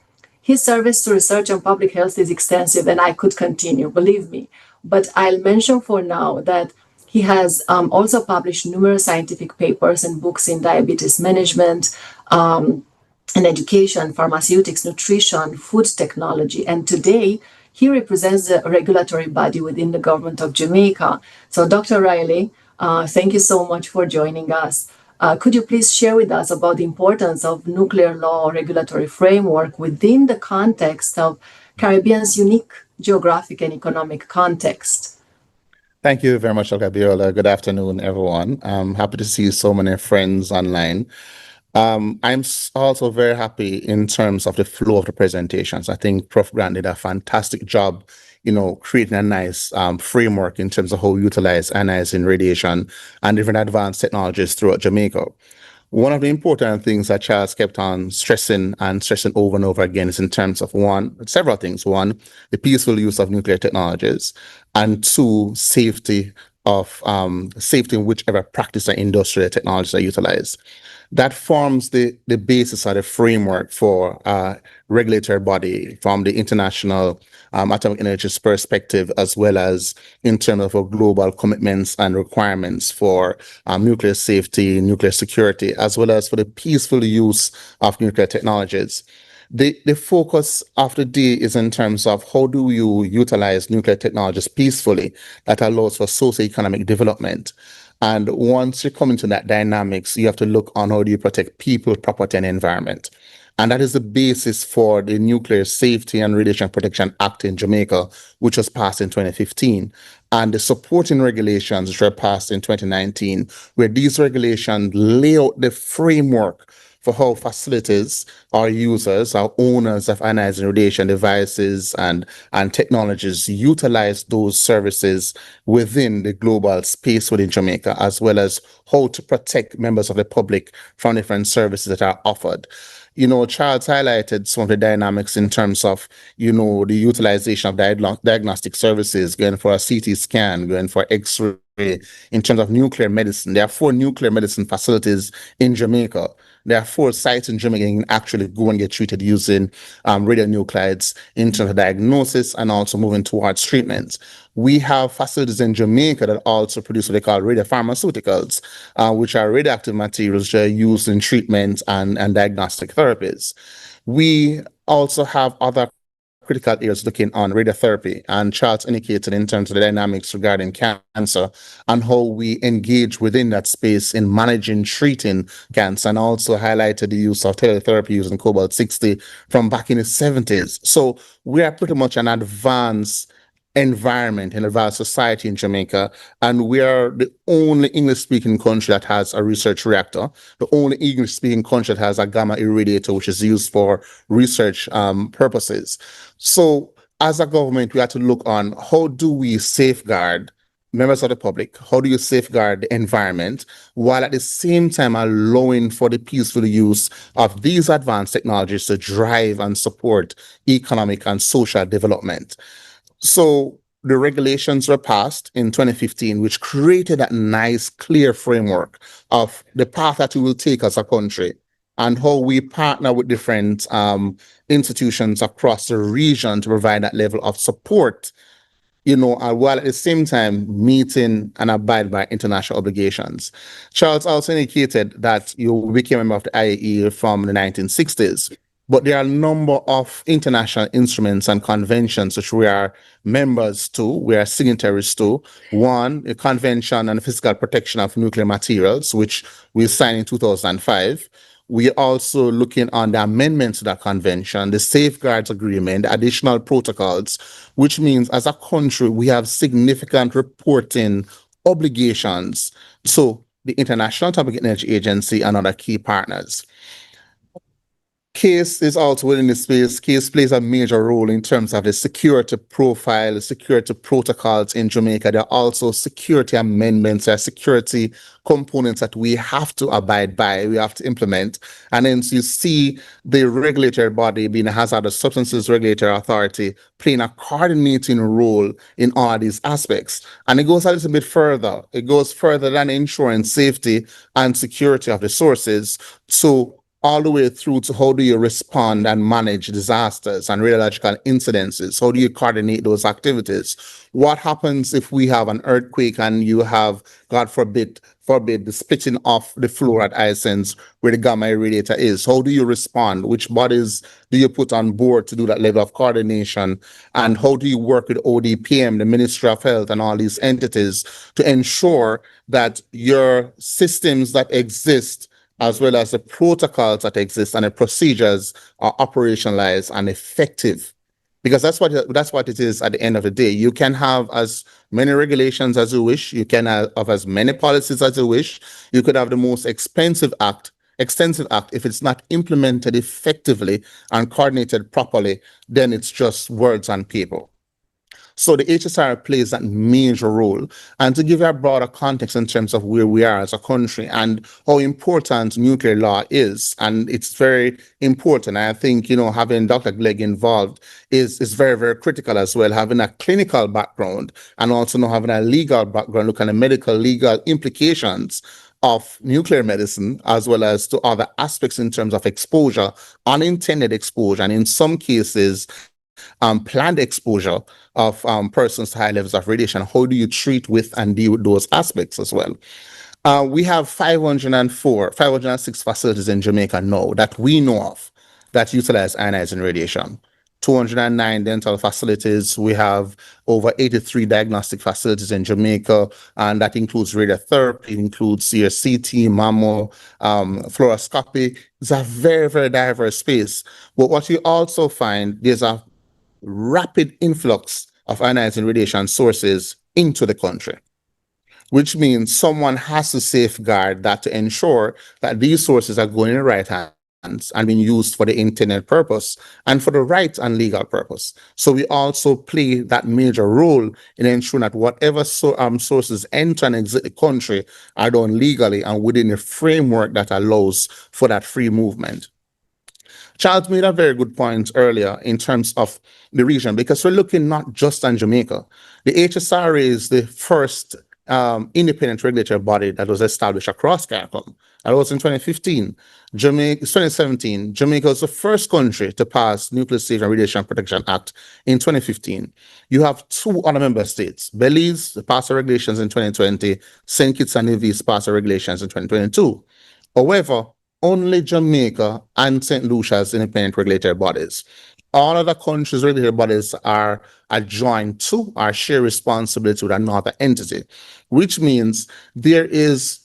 His service to research on public health is extensive, and I could continue, believe me. But I'll mention for now that He has also published numerous scientific papers and books in diabetes management, and education, pharmaceutics, nutrition, food technology. And today, he represents the regulatory body within the government of Jamaica. So, Dr. Riley, thank you so much for joining us. Could you please share with us about the importance of nuclear law regulatory framework within the context of Caribbean's unique geographic and economic context? Thank you very much, Dr. Biola. Good afternoon, everyone. I'm happy to see so many friends online. I'm also very happy in terms of the flow of the presentations. I think Prof. Grant did a fantastic job, creating a nice framework in terms of how we utilize ionizing radiation and different advanced technologies throughout Jamaica. One of the important things that Charles kept on stressing over and over again is in terms of several things. One, the peaceful use of nuclear technologies, and two, safety in whichever practice or industrial technologies are utilized. That forms the basis or the framework for a regulatory body from the International Atomic Energy perspective, as well as in terms of global commitments and requirements for nuclear safety, nuclear security, as well as for the peaceful use of nuclear technologies. The focus of the day is in terms of how do you utilize nuclear technologies peacefully that allows for socio-economic development. And once you come into that dynamics, you have to look on how do you protect people, property, and environment. And that is the basis for the Nuclear Safety and Radiation Protection Act in Jamaica, which was passed in 2015, and the supporting regulations which were passed in 2019, where these regulations lay out the framework for how facilities, our users, our owners of ionizing radiation devices and technologies utilize those services within the global space within Jamaica, as well as how to protect members of the public from different services that are offered. Charles highlighted some of the dynamics in terms of, the utilization of diagnostic services, going for a CT scan, going for X-ray, in terms of nuclear medicine. There are 4 nuclear medicine facilities in Jamaica. There are 4 sites in Jamaica you can actually go and get treated using radionuclides in terms of diagnosis and also moving towards treatments. We have facilities in Jamaica that also produce what they call radiopharmaceuticals, which are radioactive materials that are used in treatment and diagnostic therapies. We also have other critical areas looking on radiotherapy, and Charles indicated in terms of the dynamics regarding cancer and how we engage within that space in managing, treating cancer, and also highlighted the use of teletherapy using cobalt-60 from back in the 70s. So we are pretty much an advanced environment and advanced society in Jamaica, and we are the only English-speaking country that has a research reactor, the only English-speaking country that has a gamma irradiator, which is used for research purposes. So as a government, we have to look on how do we safeguard members of the public, how do you safeguard the environment, while at the same time allowing for the peaceful use of these advanced technologies to drive and support economic and social development. So the regulations were passed in 2015, which created that nice, clear framework of the path that we will take as a country and how we partner with different institutions across the region to provide that level of support, while at the same time meeting and abide by international obligations. Charles also indicated that you became a member of the IAEA from the 1960s. But there are a number of international instruments and conventions which we are members to, we are signatories to. One, the Convention on the Physical Protection of Nuclear Materials, which we signed in 2005. We are also looking on the amendments to that convention, the Safeguards Agreement, additional protocols, which means as a country, we have significant reporting obligations. So the International Atomic Energy Agency and other key partners. CASE is also within the space. CASE plays a major role in terms of the security profile, the security protocols in Jamaica. There are also security amendments, there are security components that we have to abide by, we have to implement. And then you see the regulatory body being a Hazardous Substances Regulatory Authority playing a coordinating role in all these aspects. And it goes a little bit further. It goes further than ensuring safety and security of the sources. So all the way through to how do you respond and manage disasters and radiological incidences? How do you coordinate those activities? What happens if we have an earthquake and you have, God forbid, the splitting off the floor at Isens where the gamma radiator is? How do you respond? Which bodies do you put on board to do that level of coordination? And how do you work with ODPM, the Ministry of Health, and all these entities to ensure that your systems that exist, as well as the protocols that exist and the procedures, are operationalized and effective? Because that's what it is at the end of the day. You can have as many regulations as you wish. You can have as many policies as you wish. You could have the most extensive act. If it's not implemented effectively and coordinated properly, then it's just words on paper. So the HSR plays that major role. And to give you a broader context in terms of where we are as a country and how important nuclear law is, and it's very important. I think, having Dr. Glegg involved is very, very critical as well, having a clinical background and also having a legal background, looking at medical legal implications of nuclear medicine, as well as to other aspects in terms of exposure, unintended exposure, and in some cases, planned exposure of persons to high levels of radiation. How do you treat with and deal with those aspects as well? We have 506 facilities in Jamaica now that we know of that utilize ionizing radiation. 209 dental facilities. We have over 83 diagnostic facilities in Jamaica, and that includes radiotherapy, includes CT, mammo, fluoroscopy. It's a very, very diverse space. But what you also find, there's a rapid influx of ionizing radiation sources into the country, which means someone has to safeguard that to ensure that these sources are going in the right hands and being used for the intended purpose and for the right and legal purpose. So we also play that major role in ensuring that whatever sources enter and exit the country are done legally and within a framework that allows for that free movement. Charles made a very good point earlier in terms of the region, because we're looking not just on Jamaica. The HSRA is the first independent regulatory body that was established across CARICOM. That was in 2015. 2017, Jamaica was the first country to pass Nuclear Safety and Radiation Protection Act in 2015. You have two other member states. Belize passed the regulations in 2020. St. Kitts and Nevis passed the regulations in 2022. However, only Jamaica and St. Lucia's independent regulatory bodies. All other countries' regulatory bodies are adjoined to or share responsibility with another entity, which means there is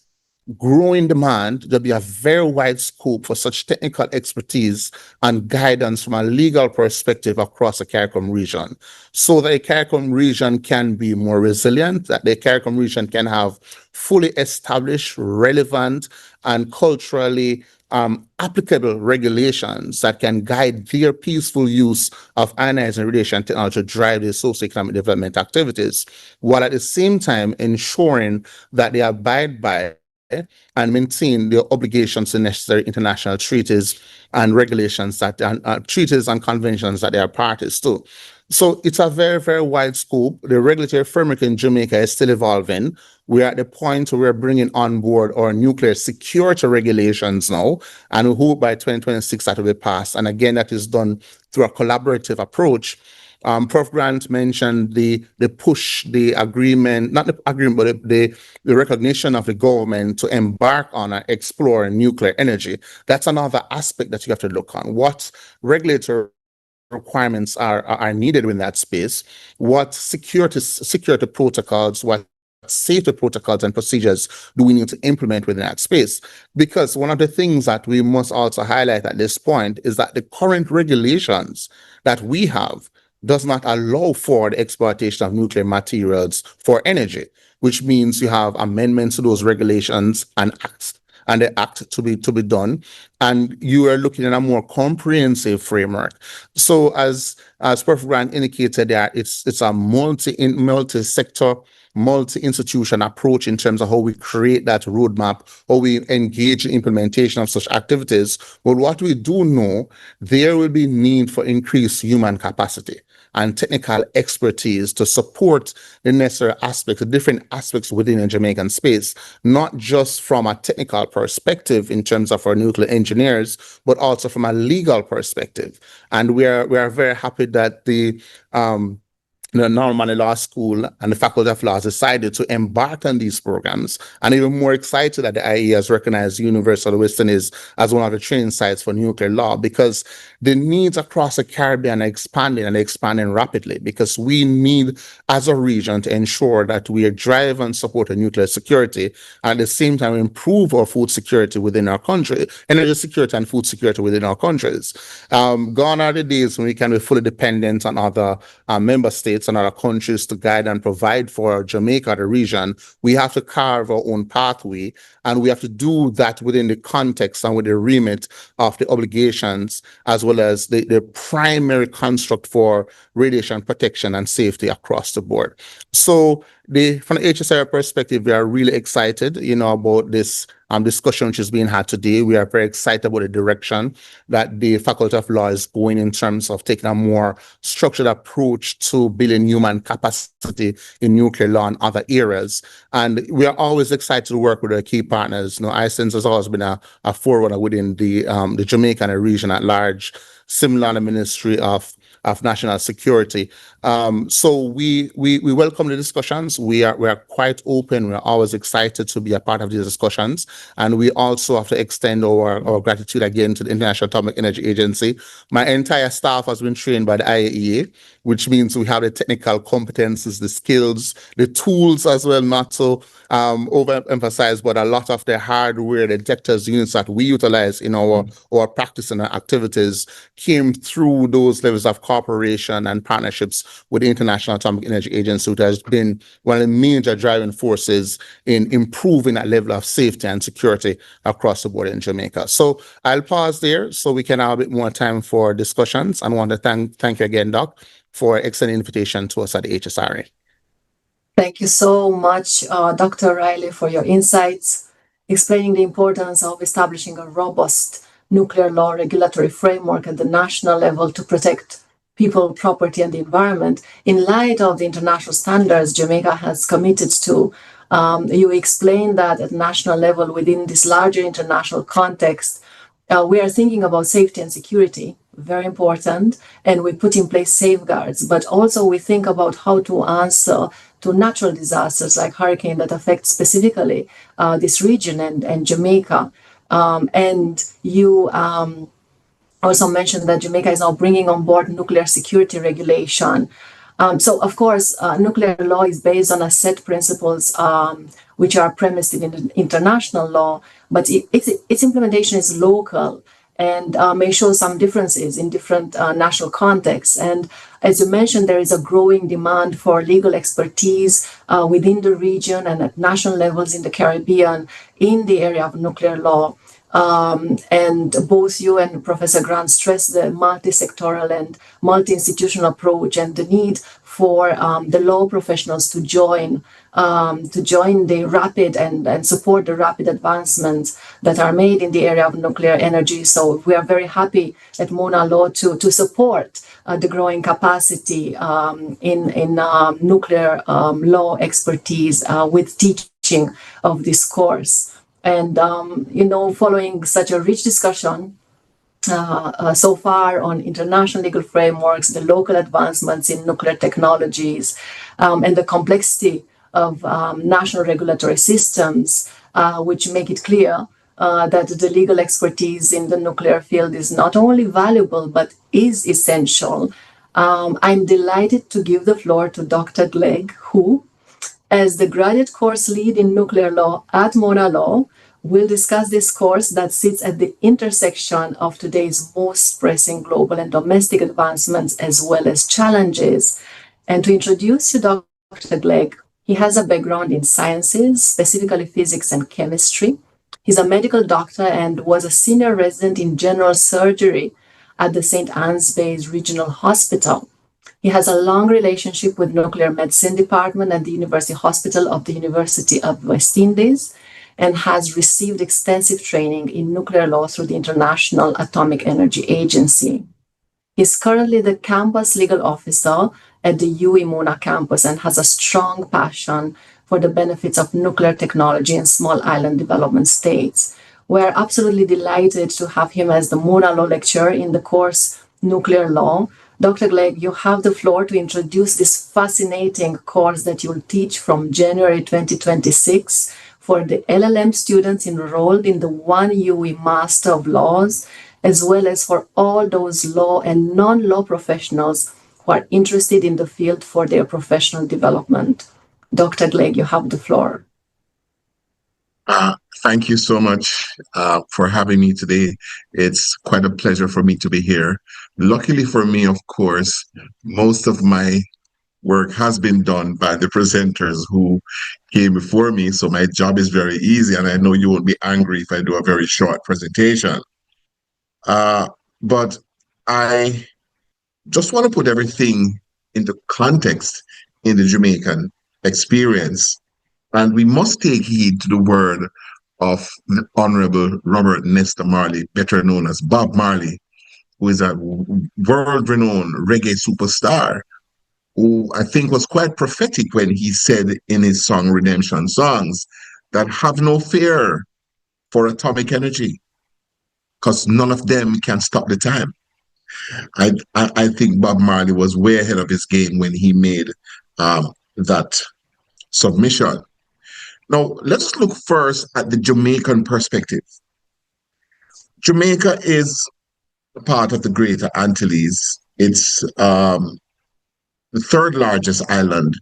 growing demand. There'll be a very wide scope for such technical expertise and guidance from a legal perspective across the CARICOM region, so that the CARICOM region can be more resilient, that the CARICOM region can have fully established, relevant, and culturally applicable regulations that can guide their peaceful use of ionizing radiation technology to drive their socioeconomic development activities, while at the same time ensuring that they abide by and maintain their obligations to necessary international treaties and regulations that treaties and conventions that they are parties to. So it's a very, very wide scope. The regulatory framework in Jamaica is still evolving. We're at the point where we're bringing on board our nuclear security regulations now, and we hope by 2026 that will be passed. And again, that is done through a collaborative approach. Prof. Grant mentioned the push, the agreement, not the agreement, but the recognition of the government to embark on and explore nuclear energy. That's another aspect that you have to look on. What regulatory requirements are needed in that space? What security protocols, what safety protocols and procedures do we need to implement within that space? Because one of the things that we must also highlight at this point is that the current regulations that we have does not allow for the exploitation of nuclear materials for energy, which means you have amendments to those regulations and acts, and the act to be done, and you are looking at a more comprehensive framework. So as Prof. Grant indicated, there it's a multi-sector, multi-institution approach in terms of how we create that roadmap, how we engage in implementation of such activities. But what we do know, there will be need for increased human capacity. and technical expertise to support the necessary aspects, the different aspects within the Jamaican space, not just from a technical perspective in terms of our nuclear engineers, but also from a legal perspective. And we are very happy that the Normal Law School and the Faculty of Law decided to embark on these programs, and even more excited that the IAEA has recognized University of Western as one of the training sites for nuclear law, because the needs across the Caribbean are expanding, and they're expanding rapidly, because we need, as a region, to ensure that we drive and support nuclear security, and at the same time improve our food security within our country, energy security and food security within our countries. Gone are the days when we can be fully dependent on other member states and other countries to guide and provide for Jamaica, the region. We have to carve our own pathway, and we have to do that within the context and with the remit of the obligations, as well as the primary construct for radiation protection and safety across the board. So from the HSR perspective, we are really excited, about this discussion which is being had today. We are very excited about the direction that the Faculty of Law is going in terms of taking a more structured approach to building human capacity in nuclear law and other areas. And we are always excited to work with our key partners. ISENS has always been a forerunner within the Jamaican region at large, similar to the Ministry of National Security. So we welcome the discussions. We are quite open. We're always excited to be a part of these discussions. And we also have to extend our gratitude again to the International Atomic Energy Agency. My entire staff has been trained by the IAEA, which means we have the technical competences, the skills, the tools as well, not to overemphasize, but a lot of the hardware, the detectors units that we utilize in our practice and our activities came through those levels of cooperation and partnerships with the International Atomic Energy Agency, which has been one of the major driving forces in improving that level of safety and security across the board in Jamaica. So I'll pause there so we can have a bit more time for discussions. And I want to thank you again, Doc, for extending invitation to us at the HSRA. Thank you so much, Dr. Riley, for your insights, explaining the importance of establishing a robust nuclear law regulatory framework at the national level to protect people, property, and the environment. In light of the international standards Jamaica has committed to, you explained that at national level, within this larger international context, we are thinking about safety and security, very important, and we put in place safeguards, but also we think about how to answer to natural disasters like hurricane that affect specifically this region and Jamaica. And you also mentioned that Jamaica is now bringing on board nuclear security regulation. So, of course, nuclear law is based on a set principles which are premised in international law, but its implementation is local and may show some differences in different national contexts. And as you mentioned, there is a growing demand for legal expertise within the region and at national levels in the Caribbean in the area of nuclear law. And both you and Professor Grant stressed the multi-sectoral and multi-institutional approach and the need for the law professionals to join the rapid and support the rapid advancements that are made in the area of nuclear energy. So we are very happy at MonaLaw to support the growing capacity in nuclear law expertise with teaching of this course. And, following such a rich discussion so far on international legal frameworks, the local advancements in nuclear technologies, and the complexity of national regulatory systems, which make it clear that the legal expertise in the nuclear field is not only valuable, but is essential. I'm delighted to give the floor to Dr. Glegg, who, as the graduate course lead in nuclear law at MonaLaw, we'll discuss this course that sits at the intersection of today's most pressing global and domestic advancements as well as challenges. And to introduce you, Dr. Glegg, he has a background in sciences, specifically physics and chemistry. He's a medical doctor and was a senior resident in general surgery at the St. Anne's Bay's Regional Hospital. He has a long relationship with nuclear medicine department at the University Hospital of the University of West Indies, and has received extensive training in nuclear law through the International Atomic Energy Agency. He's currently the campus legal officer at the UWI Mona campus and has a strong passion for the benefits of nuclear technology in small island development states. We're absolutely delighted to have him as the MonaLaw lecturer in the course Nuclear Law. Dr. Glegg, you have the floor to introduce this fascinating course that you'll teach from January 2026 for the LLM students enrolled in the 1UE Master of Laws, as well as for all those law and non-law professionals who are interested in the field for their professional development. Dr. Glegg, you have the floor. Thank you so much for having me today. It's quite a pleasure for me to be here. Luckily for me, of course, most of my work has been done by the presenters who came before me, so my job is very easy, and I know you won't be angry if I do a very short presentation. But I just want to put everything into context in the Jamaican experience, and we must take heed to the word of the Honorable Robert Nesta Marley, better known as Bob Marley, who is a world-renowned reggae superstar, who I think was quite prophetic when he said in his song Redemption Songs that have no fear for atomic energy, because none of them can stop the time. I think Bob Marley was way ahead of his game when he made that submission. Now, let's look first at the Jamaican perspective. Jamaica is a part of the Greater Antilles. It's the third largest island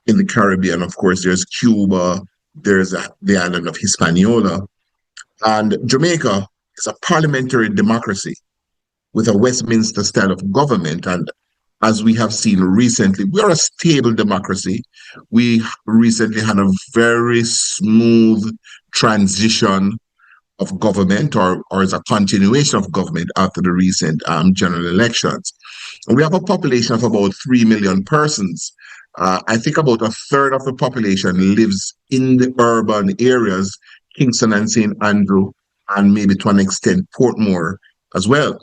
in the Caribbean. Of course, there's Cuba, there's the island of Hispaniola, and Jamaica is a parliamentary democracy with a Westminster style of government. And as we have seen recently, we are a stable democracy. We recently had a very smooth transition of government, or as a continuation of government after the recent general elections. And we have a population of about 3 million persons. I think about a third of the population lives in the urban areas, Kingston and St. Andrew, and maybe to an extent Portmore as well.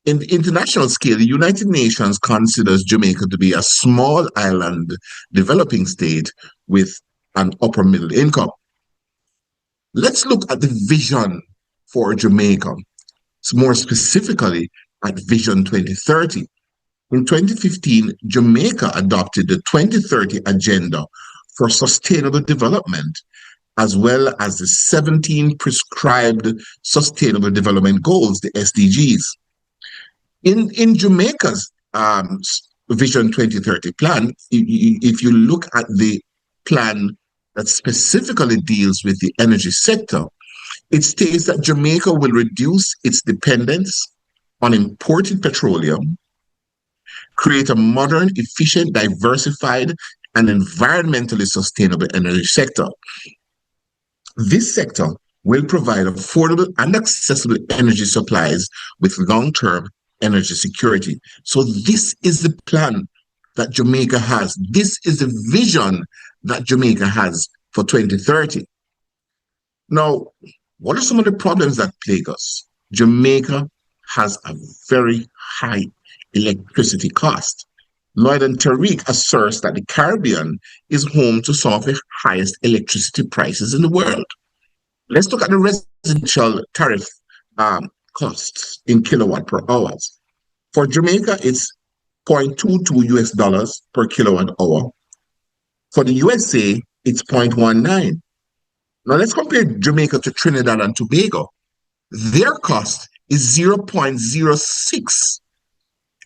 In the international scale, the United Nations considers Jamaica to be a small island developing state with an upper middle income. Let's look at the vision for Jamaica, more specifically at Vision 2030. In 2015, Jamaica adopted the 2030 Agenda for Sustainable Development, as well as the 17 prescribed Sustainable Development Goals, the SDGs. In Jamaica's Vision 2030 plan, if you look at the plan that specifically deals with the energy sector, it states that Jamaica will reduce its dependence on imported petroleum, create a modern, efficient, diversified, and environmentally sustainable energy sector. This sector will provide affordable and accessible energy supplies with long-term energy security. So this is the plan that Jamaica has. This is the vision that Jamaica has for 2030. Now, what are some of the problems that plague us? Jamaica has a very high electricity cost. Lloyd and Tariq asserts that the Caribbean is home to some of the highest electricity prices in the world. Let's look at the residential tariff costs in kilowatt per hour. For Jamaica, it's $0.22 US per kilowatt hour. For the USA, it's 0.19. Now let's compare Jamaica to Trinidad and Tobago. Their cost is 0.06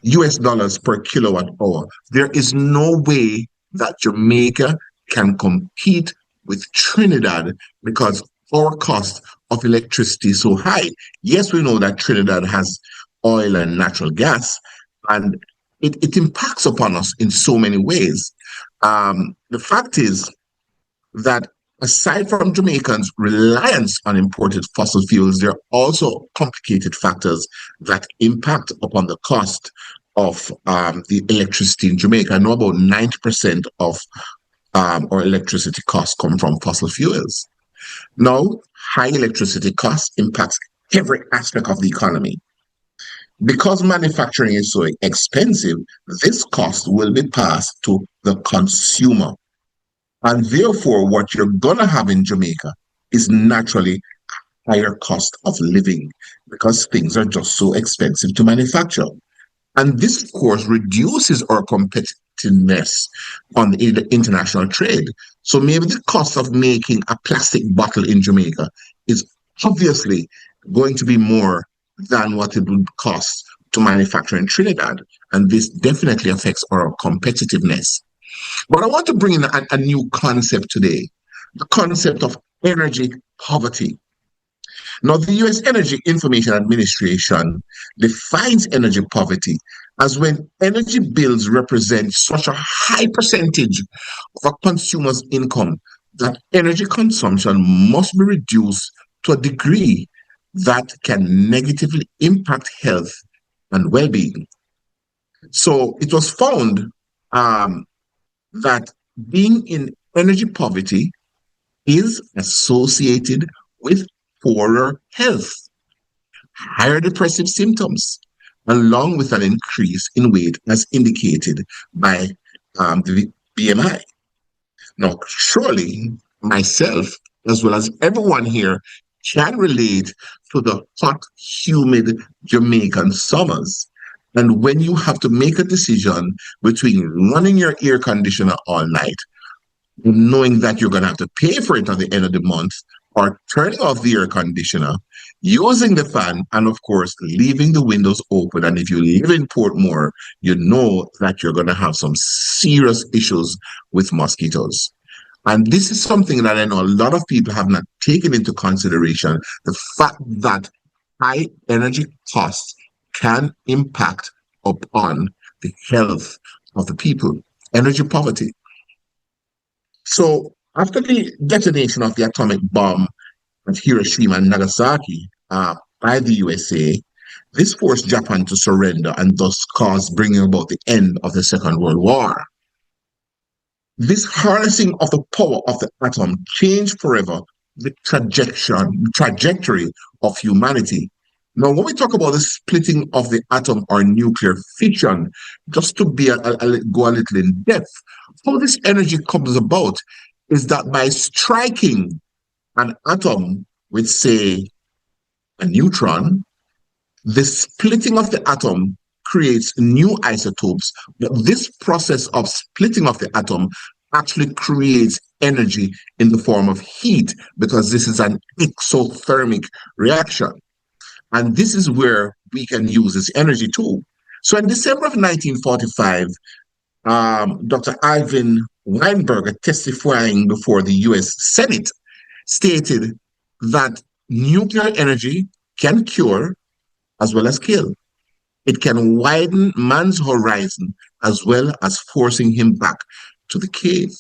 US per kilowatt hour. There is no way that Jamaica can compete with Trinidad because our cost of electricity is so high. Yes, we know that Trinidad has oil and natural gas, and it impacts upon us in so many ways. The fact is that aside from Jamaicans' reliance on imported fossil fuels, there are also complicated factors that impact upon the cost of the electricity in Jamaica. I know about 90% of our electricity costs come from fossil fuels. Now, high electricity costs impacts every aspect of the economy. Because manufacturing is so expensive, this cost will be passed to the consumer. And therefore, what you're going to have in Jamaica is naturally higher cost of living because things are just so expensive to manufacture. And this, of course, reduces our competitiveness on the international trade. So maybe the cost of making a plastic bottle in Jamaica is obviously going to be more than what it would cost to manufacture in Trinidad. And this definitely affects our competitiveness. But I want to bring in a new concept today, the concept of energy poverty. Now, the U.S. Energy Information Administration defines energy poverty as when energy bills represent such a high percentage of a consumer's income that energy consumption must be reduced to a degree that can negatively impact health and well-being. So it was found that being in energy poverty is associated with poorer health, higher depressive symptoms, along with an increase in weight as indicated by the BMI. Now, surely myself, as well as everyone here, can relate to the hot, humid Jamaican summers. And when you have to make a decision between running your air conditioner all night, knowing that you're going to have to pay for it at the end of the month, or turning off the air conditioner, using the fan, and of course, leaving the windows open. And if you live in Portmore, you know that you're going to have some serious issues with mosquitoes. And this is something that I know a lot of people have not taken into consideration, the fact that high energy costs can impact upon the health of the people, energy poverty. So after the detonation of the atomic bomb at Hiroshima and Nagasaki by the USA, this forced Japan to surrender and thus caused bringing about the end of the Second World War. This harnessing of the power of the atom changed forever the trajectory of humanity. Now, when we talk about the splitting of the atom or nuclear fission, just to go a little in depth, how this energy comes about is that by striking an atom with, say, a neutron, the splitting of the atom creates new isotopes. But this process of splitting of the atom actually creates energy in the form of heat because this is an exothermic reaction. And this is where we can use this energy too. So in December of 1945, Dr. Alvin Weinberger, testifying before the US Senate, stated that nuclear energy can cure as well as kill. It can widen man's horizon as well as forcing him back to the cave.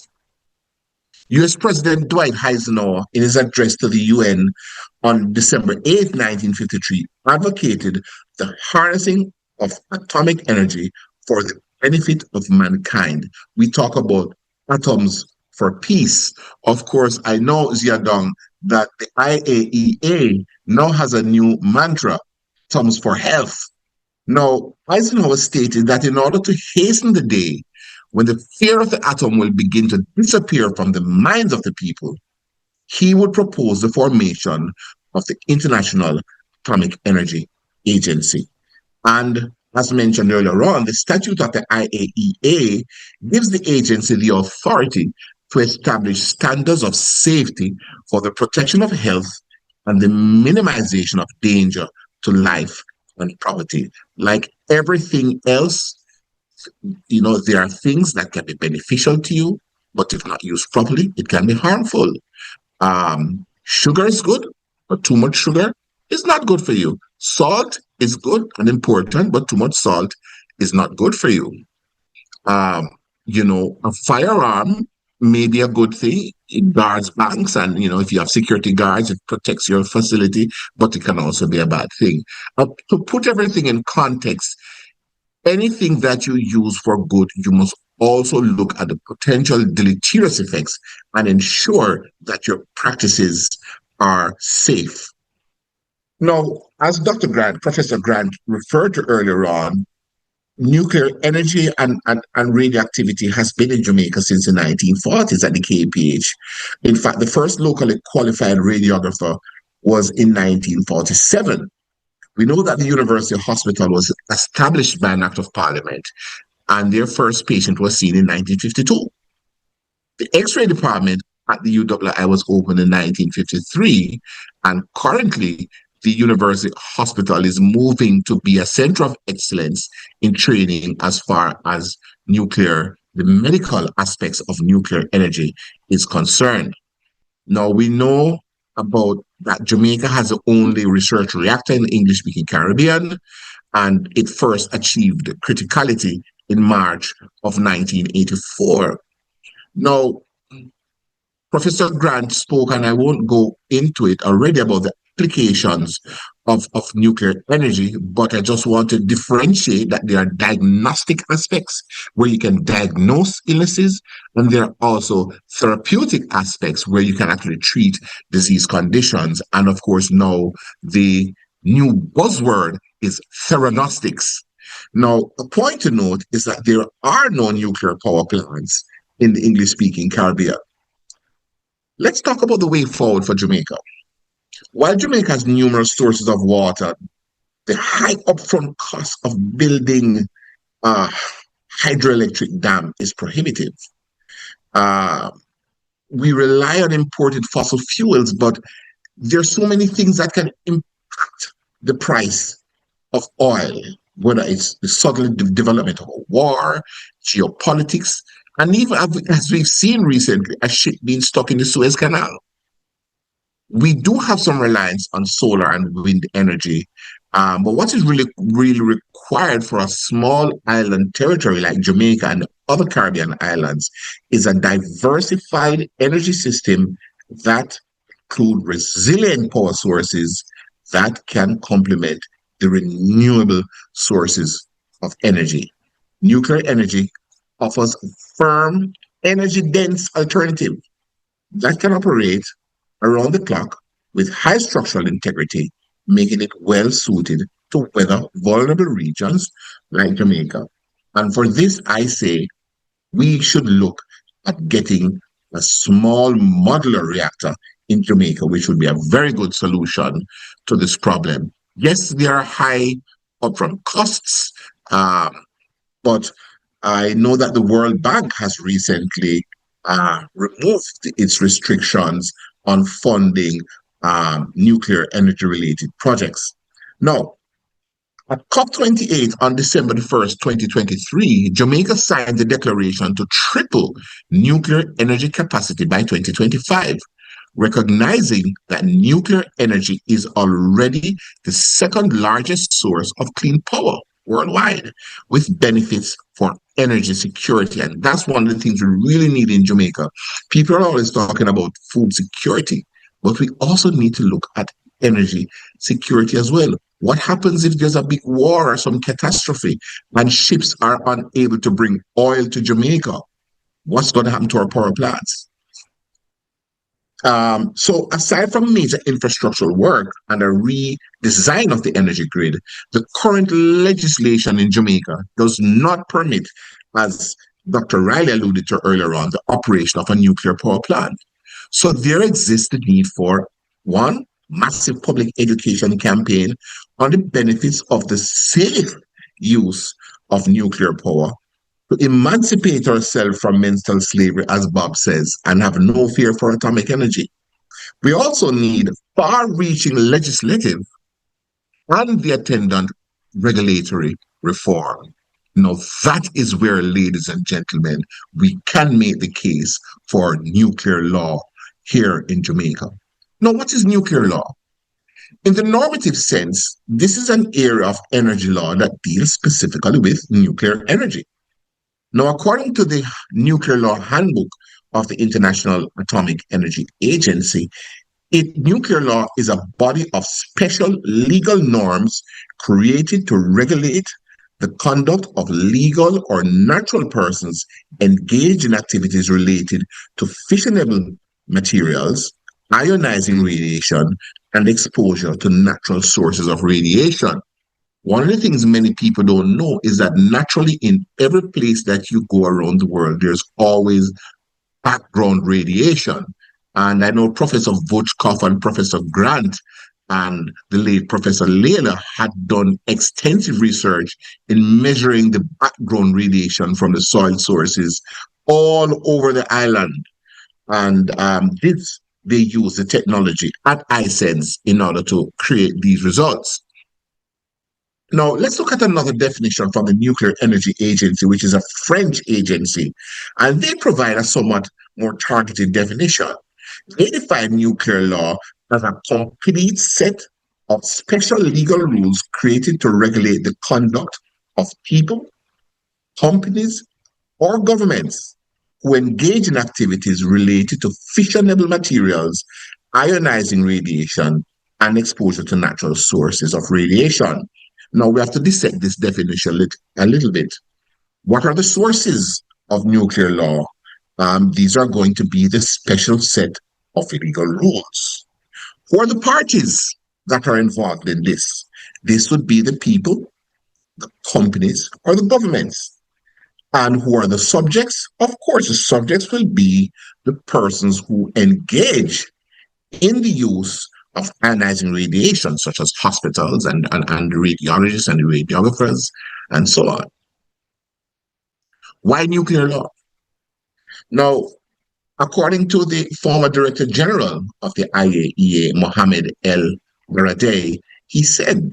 US President Dwight Eisenhower, in his address to the UN on December 8, 1953, advocated the harnessing of atomic energy for the benefit of mankind. We talk about atoms for peace. Of course, I know, Ziadong, that the IAEA now has a new mantra, atoms for health. Now, Eisenhower stated that in order to hasten the day when the fear of the atom will begin to disappear from the minds of the people, he would propose the formation of the International Atomic Energy Agency. And as mentioned earlier on, the statute of the IAEA gives the agency the authority to establish standards of safety for the protection of health and the minimization of danger to life and property. Like everything else, there are things that can be beneficial to you, but if not used properly, it can be harmful. Sugar is good, but too much sugar is not good for you. Salt is good and important, but too much salt is not good for you. A firearm may be a good thing. It guards banks, and if you have security guards, it protects your facility, but it can also be a bad thing. To put everything in context, anything that you use for good, you must also look at the potential deleterious effects and ensure that your practices are safe. Now, as Professor Grant referred to earlier on, nuclear energy and radioactivity has been in Jamaica since the 1940s at the KPH. In fact, the first locally qualified radiographer was in 1947. We know that the University Hospital was established by an act of parliament, and their first patient was seen in 1952. The X-ray department at the UWI was opened in 1953, and currently the University Hospital is moving to be a center of excellence in training as far as the medical aspects of nuclear energy is concerned. Now, we know about that Jamaica has the only research reactor in the English-speaking Caribbean, and it first achieved criticality in March of 1984. Now, Professor Grant spoke, and I won't go into it already, about the applications of nuclear energy, but I just want to differentiate that there are diagnostic aspects where you can diagnose illnesses, and there are also therapeutic aspects where you can actually treat disease conditions. And of course, now the new buzzword is theranostics. Now, a point to note is that there are no nuclear power plants in the English-speaking Caribbean. Let's talk about the way forward for Jamaica. While Jamaica has numerous sources of water, the high upfront cost of building a hydroelectric dam is prohibitive. We rely on imported fossil fuels, but there's so many things that can impact the price of oil, whether it's the sudden development of a war, geopolitics, and even as we've seen recently, a ship being stuck in the Suez Canal. We do have some reliance on solar and wind energy, but what is really required for a small island territory like Jamaica and other Caribbean islands is a diversified energy system that include resilient power sources that can complement the renewable sources of energy. Nuclear energy offers a firm, energy-dense alternative that can operate around the clock with high structural integrity, making it well suited to weather vulnerable regions like Jamaica. And for this, I say we should look at getting a small modular reactor in Jamaica, which would be a very good solution to this problem. Yes, there are high upfront costs, but I know that the World Bank has recently removed its restrictions on funding nuclear energy-related projects. Now, at COP28 on December the 1st, 2023, Jamaica signed the declaration to triple nuclear energy capacity by 2025, recognizing that nuclear energy is already the second largest source of clean power worldwide, with benefits for energy security. And that's one of the things we really need in Jamaica. People are always talking about food security, but we also need to look at energy security as well. What happens if there's a big war or some catastrophe and ships are unable to bring oil to Jamaica? What's going to happen to our power plants? So aside from major infrastructural work and a redesign of the energy grid, the current legislation in Jamaica does not permit, as Dr. Riley alluded to earlier on, the operation of a nuclear power plant. So there exists the need for one, massive public education campaign on the benefits of the safe use of nuclear power, to emancipate ourselves from mental slavery, as Bob says, and have no fear for atomic energy. We also need far-reaching legislative and the attendant regulatory reform. Now, that is where, ladies and gentlemen, we can make the case for nuclear law here in Jamaica. Now, what is nuclear law? In the normative sense, this is an area of energy law that deals specifically with nuclear energy. Now, according to the Nuclear Law Handbook of the International Atomic Energy Agency, nuclear law is a body of special legal norms created to regulate the conduct of legal or natural persons engaged in activities related to fissionable materials, ionizing radiation, and exposure to natural sources of radiation. One of the things many people don't know is that naturally in every place that you go around the world, there's always background radiation. And I know Professor Vochkov and Professor Grant and the late Professor Layla had done extensive research in measuring the background radiation from the soil sources all over the island. And they use the technology at iSense in order to create these results. Now, let's look at another definition from the Nuclear Energy Agency, which is a French agency, and they provide a somewhat more targeted definition. They define nuclear law as a complete set of special legal rules created to regulate the conduct of people, companies, or governments who engage in activities related to fissionable materials, ionizing radiation, and exposure to natural sources of radiation. Now, we have to dissect this definition a little bit. What are the sources of nuclear law? These are going to be the special set of legal rules. Who are the parties that are involved in this? This would be the people, the companies, or the governments. And who are the subjects? Of course, the subjects will be the persons who engage in the use of ionizing radiation, such as hospitals and the radiologists and the radiographers, and so on. Why nuclear law? Now, according to the former Director General of the IAEA, Mohammed El Baradei, he said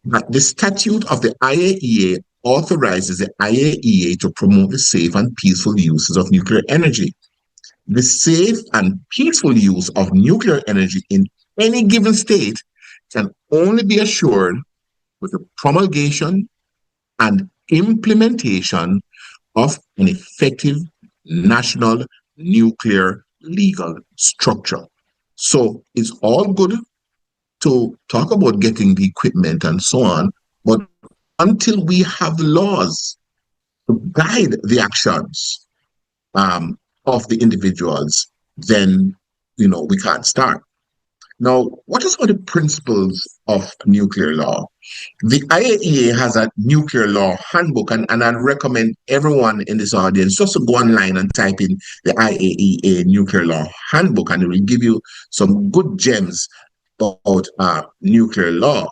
that the statute of the IAEA authorizes the IAEA to promote the safe and peaceful uses of nuclear energy. The safe and peaceful use of nuclear energy in any given state can only be assured with the promulgation and implementation of an effective national nuclear legal structure. So it's all good to talk about getting the equipment and so on, but until we have laws to guide the actions of the individuals, then we can't start. Now, what is one of the principles of nuclear law? The IAEA has a nuclear law handbook, and I'd recommend everyone in this audience just to go online and type in the IAEA nuclear law handbook, and it will give you some good gems about nuclear law.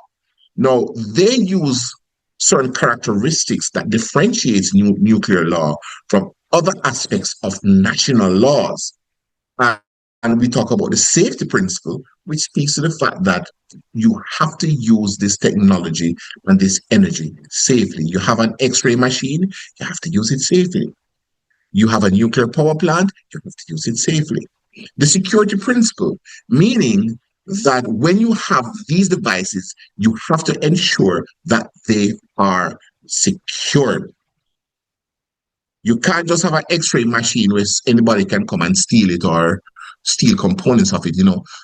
Now, they use certain characteristics that differentiates nuclear law from other aspects of national laws. And we talk about the safety principle, which speaks to the fact that you have to use this technology and this energy safely. You have an X-ray machine, you have to use it safely. You have a nuclear power plant, you have to use it safely. The security principle, meaning that when you have these devices, you have to ensure that they are secured. You can't just have an X-ray machine where anybody can come and steal it or steal components of it,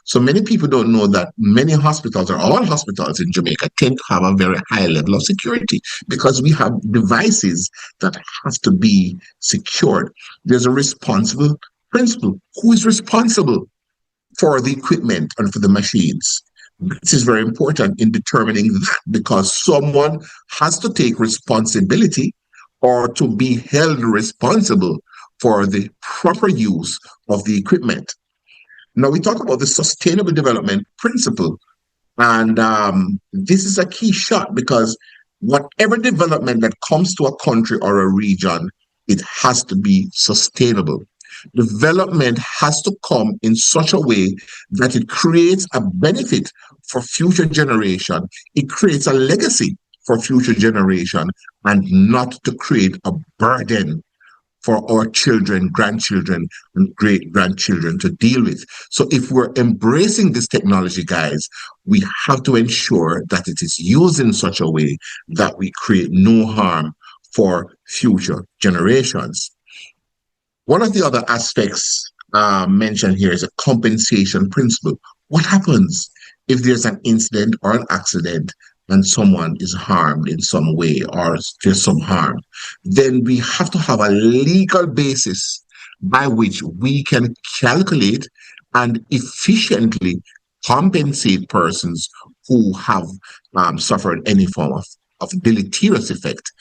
So many people don't know that many hospitals, or all hospitals in Jamaica, tend to have a very high level of security because we have devices that have to be secured. There's a responsible principle. Who is responsible for the equipment and for the machines? This is very important in determining that, because someone has to take responsibility or to be held responsible for the proper use of the equipment. Now, we talk about the Sustainable Development Principle, and this is a key shot because whatever development that comes to a country or a region, it has to be sustainable. Development has to come in such a way that it creates a benefit for future generation. It creates a legacy for future generation, and not to create a burden for our children, grandchildren, and great-grandchildren to deal with. So if we're embracing this technology, guys, we have to ensure that it is used in such a way that we create no harm for future generations. One of the other aspects mentioned here is a compensation principle. What happens if there's an incident or an accident and someone is harmed in some way, or there's some harm? Then we have to have a legal basis by which we can calculate and efficiently compensate persons who have suffered any form of deleterious effect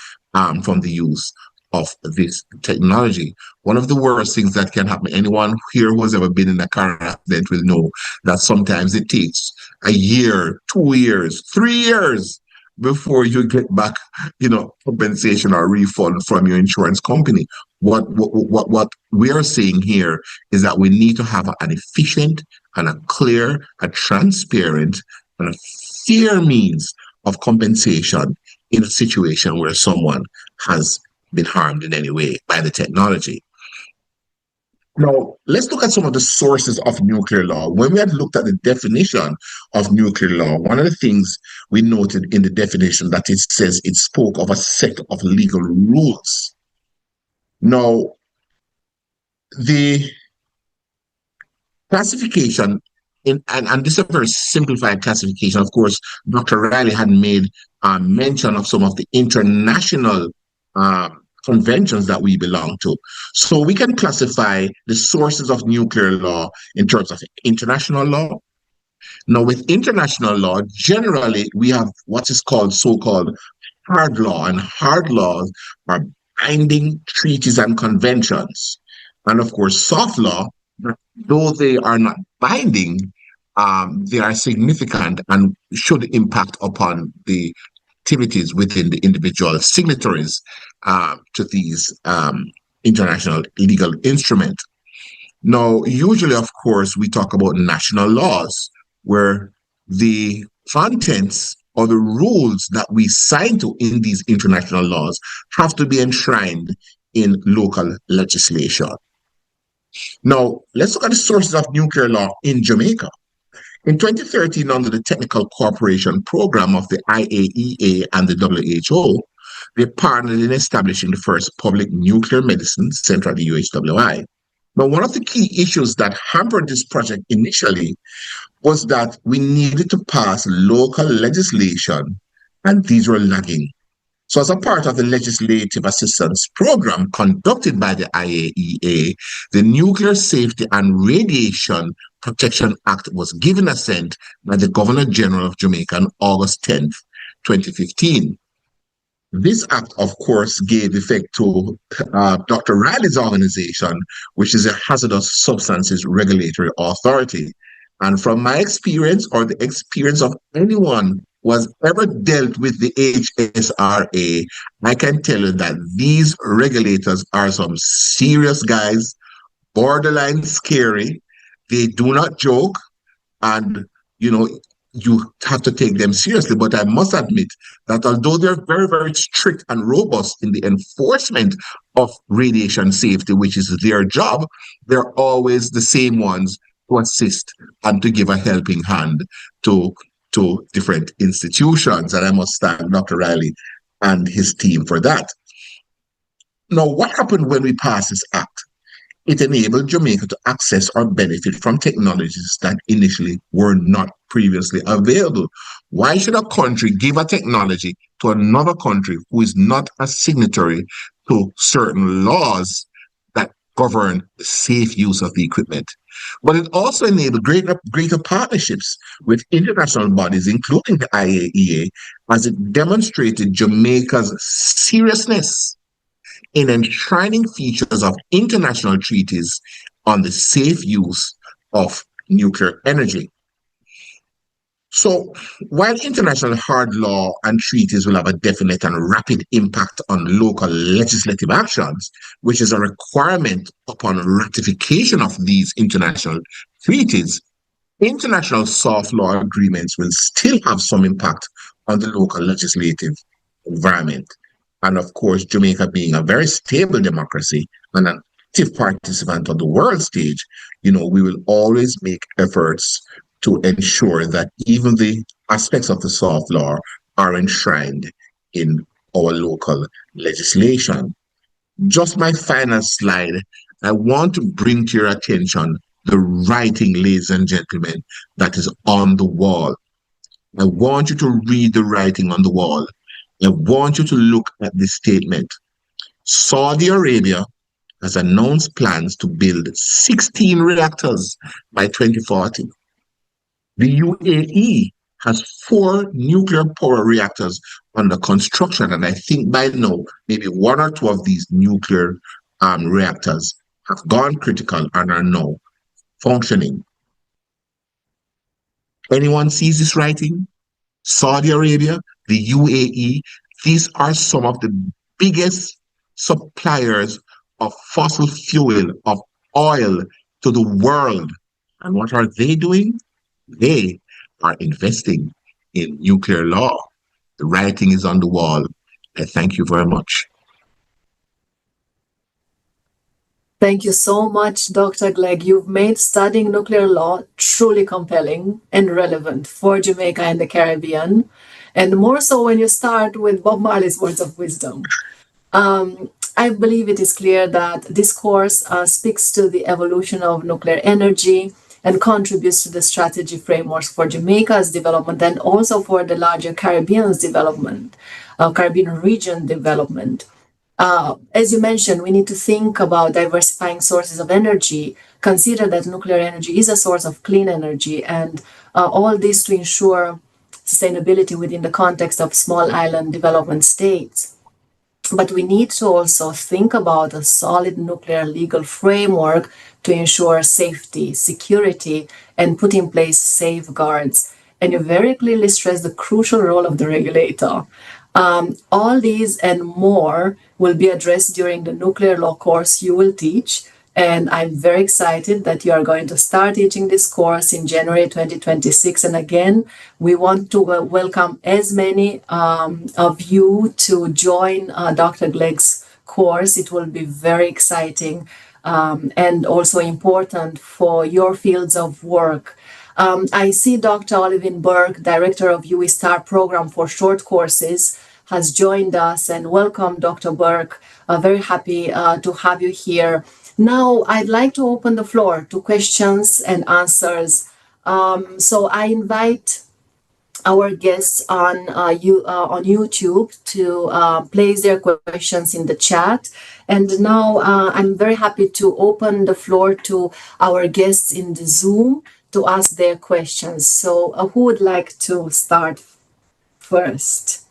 from the use of this technology. One of the worst things that can happen, anyone here who has ever been in a car accident will know that sometimes it takes a year, 2 years, 3 years before you get back, compensation or refund from your insurance company. What we are saying here is that we need to have an efficient and a clear, a transparent, and a fair means of compensation in a situation where someone has been harmed in any way by the technology. Now, let's look at some of the sources of nuclear law. When we had looked at the definition of nuclear law, one of the things we noted in the definition that it says it spoke of a set of legal rules. Now, the classification, and this is a very simplified classification. Of course, Dr. Riley had made mention of some of the international conventions that we belong to. So we can classify the sources of nuclear law in terms of international law. Now, with international law, generally, we have what is called so-called hard law, and hard laws are binding treaties and conventions. And of course, soft law, though they are not binding, they are significant and should impact upon the activities within the individual signatories to these international legal instruments. Now, usually, of course, we talk about national laws, where the contents or the rules that we sign to in these international laws have to be enshrined in local legislation. Now, let's look at the sources of nuclear law in Jamaica. In 2013, under the Technical Cooperation Program of the IAEA and the WHO, they partnered in establishing the first public nuclear medicine center at the UHWI. Now, one of the key issues that hampered this project initially was that we needed to pass local legislation, and these were lagging. So as a part of the legislative assistance program conducted by the IAEA, the Nuclear Safety and Radiation Protection Act was given assent by the Governor General of Jamaica on August 10th, 2015. This act, of course, gave effect to Dr. Riley's organization, which is a Hazardous Substances Regulatory Authority. And from my experience, or the experience of anyone who has ever dealt with the HSRA, I can tell you that these regulators are some serious guys, borderline scary. They do not joke, and you have to take them seriously. But I must admit that although they're very, very strict and robust in the enforcement of radiation safety, which is their job, they're always the same ones to assist and to give a helping hand to different institutions. And I must thank Dr. Riley and his team for that. Now, what happened when we passed this act? It enabled Jamaica to access or benefit from technologies that initially were not previously available. Why should a country give a technology to another country who is not a signatory to certain laws that govern the safe use of the equipment? But it also enabled greater partnerships with international bodies, including the IAEA, as it demonstrated Jamaica's seriousness in enshrining features of international treaties on the safe use of nuclear energy. So, while international hard law and treaties will have a definite and rapid impact on local legislative actions, which is a requirement upon ratification of these international treaties, international soft law agreements will still have some impact on the local legislative environment. And of course, Jamaica being a very stable democracy and an active participant on the world stage, we will always make efforts to ensure that even the aspects of the soft law are enshrined in our local legislation. Just my final slide, I want to bring to your attention the writing, ladies and gentlemen, that is on the wall. I want you to read the writing on the wall. I want you to look at this statement. Saudi Arabia has announced plans to build 16 reactors by 2040. The UAE has 4 nuclear power reactors under construction, and I think by now, maybe 1 or 2 of these nuclear reactors have gone critical and are now functioning. Anyone sees this writing? Saudi Arabia, the UAE, these are some of the biggest suppliers of fossil fuel, of oil to the world. And what are they doing? They are investing in nuclear law. The writing is on the wall. I thank you very much. Thank you so much, Dr. Glegg. You've made studying nuclear law truly compelling and relevant for Jamaica and the Caribbean, and more so when you start with Bob Marley's words of wisdom. I believe it is clear that this course speaks to the evolution of nuclear energy and contributes to the strategy frameworks for Jamaica's development and also for the larger Caribbean's development, Caribbean region development. As you mentioned, we need to think about diversifying sources of energy, consider that nuclear energy is a source of clean energy, and all this to ensure sustainability within the context of small island development states. But we need to also think about a solid nuclear legal framework to ensure safety, security, and put in place safeguards. And you very clearly stress the crucial role of the regulator. All these and more will be addressed during the nuclear law course you will teach. And I'm very excited that you are going to start teaching this course in January 2026. And again, we want to welcome as many of you to join Dr. Glegg's course. It will be very exciting and also important for your fields of work. I see Dr. Olivine Burke, Director of UE STAR Program for Short Courses, has joined us, and welcome, Dr. Burke. Very happy to have you here. Now, I'd like to open the floor to questions and answers. So I invite our guests on YouTube to place their questions in the chat. And now I'm very happy to open the floor to our guests in the Zoom to ask their questions. So who would like to start first?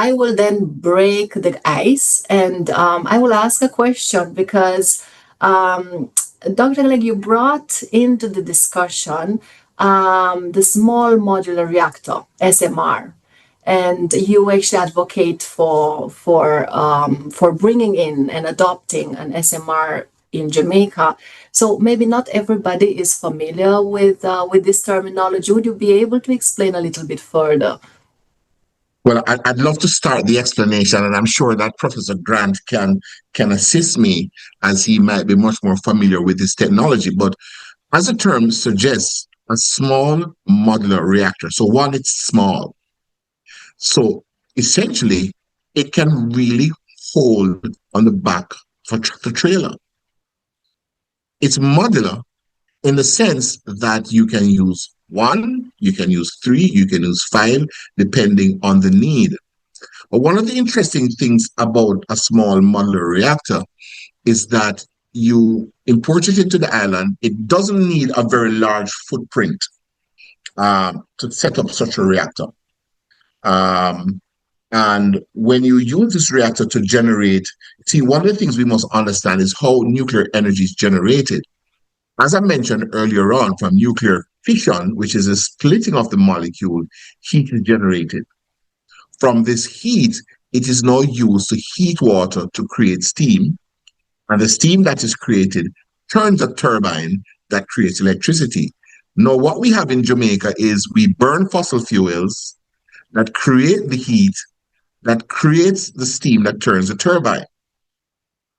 I will then break the ice and I will ask a question because Dr. Glegg, you brought into the discussion the small modular reactor, SMR, and you actually advocate for bringing in and adopting an SMR in Jamaica. So maybe not everybody is familiar with this terminology. Would you be able to explain a little bit further? Well, I'd love to start the explanation, and I'm sure that Professor Grant can assist me, as he might be much more familiar with this technology. But as the term suggests, a small modular reactor. So one, it's small. So essentially, it can really hold on the back of a tractor trailer. It's modular in the sense that you can use 1, you can use 3, you can use 5, depending on the need. But one of the interesting things about a small modular reactor is that you import it into the island. It doesn't need a very large footprint to set up such a reactor. And when you use this reactor to generate, see, one of the things we must understand is how nuclear energy is generated. As I mentioned earlier on, from nuclear fission, which is a splitting of the molecule, heat is generated. From this heat, it is now used to heat water to create steam. And the steam that is created turns a turbine that creates electricity. Now, what we have in Jamaica is we burn fossil fuels that create the heat, that creates the steam that turns the turbine.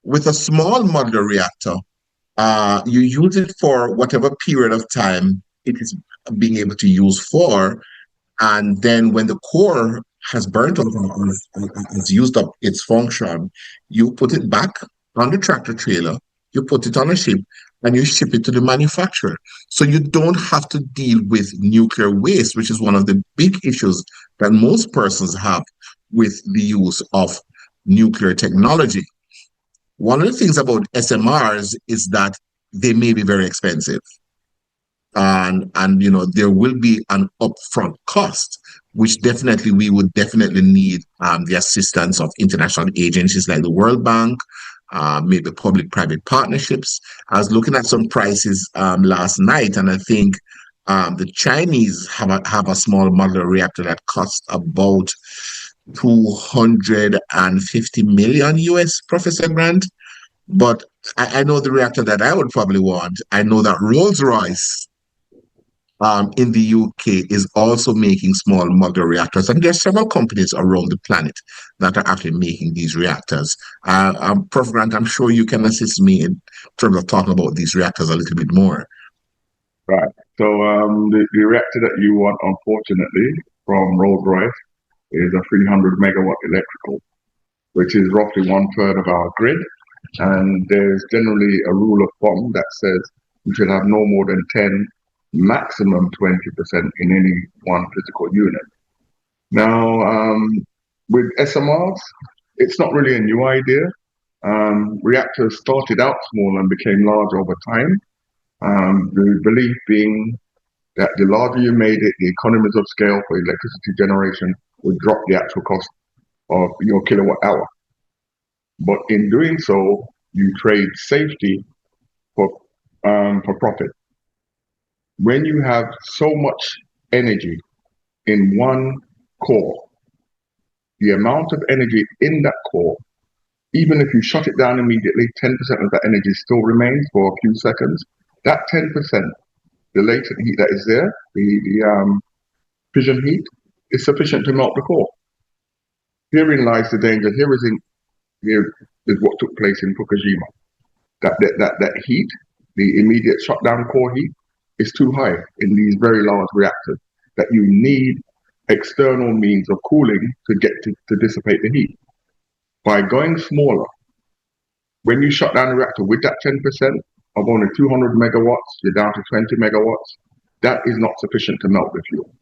With a small modular reactor, you use it for whatever period of time it is being able to use for, and then when the core has burnt out or has used up its function, you put it back on the tractor trailer, you put it on a ship, and you ship it to the manufacturer. So you don't have to deal with nuclear waste, which is one of the big issues that most persons have with the use of nuclear technology. One of the things about SMRs is that they may be very expensive. And there will be an upfront cost, which definitely we would definitely need the assistance of international agencies like the World Bank, maybe public-private partnerships. I was looking at some prices last night, and I think the Chinese have a small modular reactor that costs about 250 million US, Professor Grant. But I know the reactor that I would probably want. I know that Rolls-Royce in the UK is also making small modular reactors, and there are several companies around the planet that are actually making these reactors. Prof. Grant, I'm sure you can assist me in terms of talking about these reactors a little bit more. Right. So the reactor that you want, unfortunately, from Rolls-Royce is a 300 megawatt electrical, which is roughly 1/3 of our grid. And there's generally a rule of thumb that says you should have no more than 10, maximum 20% in any one physical unit. Now, with SMRs, it's not really a new idea. Reactors started out small and became large over time. The belief being that the larger you made it, the economies of scale for electricity generation would drop the actual cost of your kilowatt hour. But in doing so, you trade safety for profit. When you have so much energy in one core, the amount of energy in that core, even if you shut it down immediately, 10% of that energy still remains for a few seconds. That 10%, the latent heat that is there, the fission heat, is sufficient to melt the core. Herein lies the danger. Here is what took place in Fukushima. That heat, the immediate shutdown core heat, is too high in these very large reactors that you need external means of cooling to get to dissipate the heat. By going smaller, when you shut down the reactor with that 10% of only 200 megawatts, you're down to 20 megawatts. That is not sufficient to melt the fuel.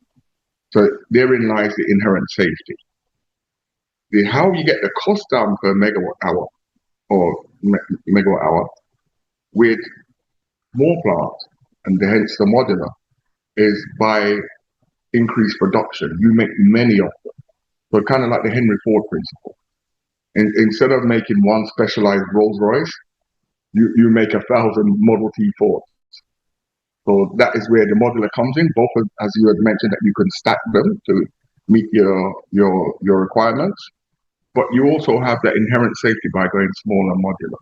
So therein lies the inherent safety. How you get the cost down per megawatt hour or megawatt hour with more plants, and hence the modular, is by increased production. You make many of them. So kind of like the Henry Ford principle. Instead of making one specialized Rolls-Royce, you make 1,000 Model T Fords. So that is where the modular comes in, both as you had mentioned, that you can stack them to meet your requirements, but you also have that inherent safety by going small and modular.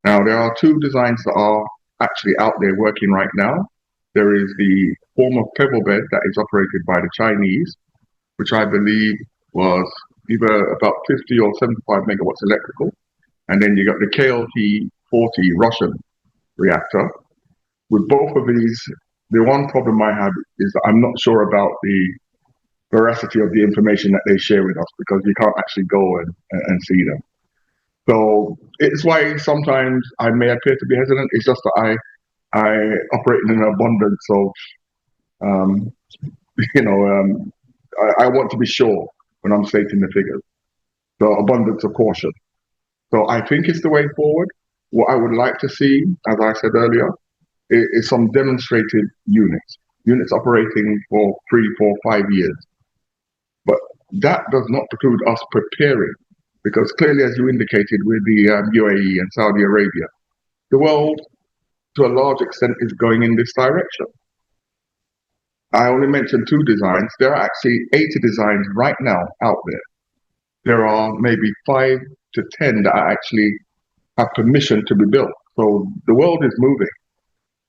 Now, there are two designs that are actually out there working right now. There is the form of pebble bed that is operated by the Chinese, which I believe was either about 50 or 75 megawatts electrical. And then you got the KLT-40 Russian reactor. With both of these, the one problem I have is that I'm not sure about the veracity of the information that they share with us, because you can't actually go and see them. So it's why sometimes I may appear to be hesitant. It's just that I operate in an abundance of, I want to be sure when I'm stating the figures. So abundance of caution. So I think it's the way forward. What I would like to see, as I said earlier, is some demonstrated units operating for 3, 4, 5 years. But that does not preclude us preparing, because clearly, as you indicated, with the UAE and Saudi Arabia, the world, to a large extent, is going in this direction. I only mentioned 2 designs. There are actually 80 designs right now out there. There are maybe 5 to 10 that actually have permission to be built. So the world is moving.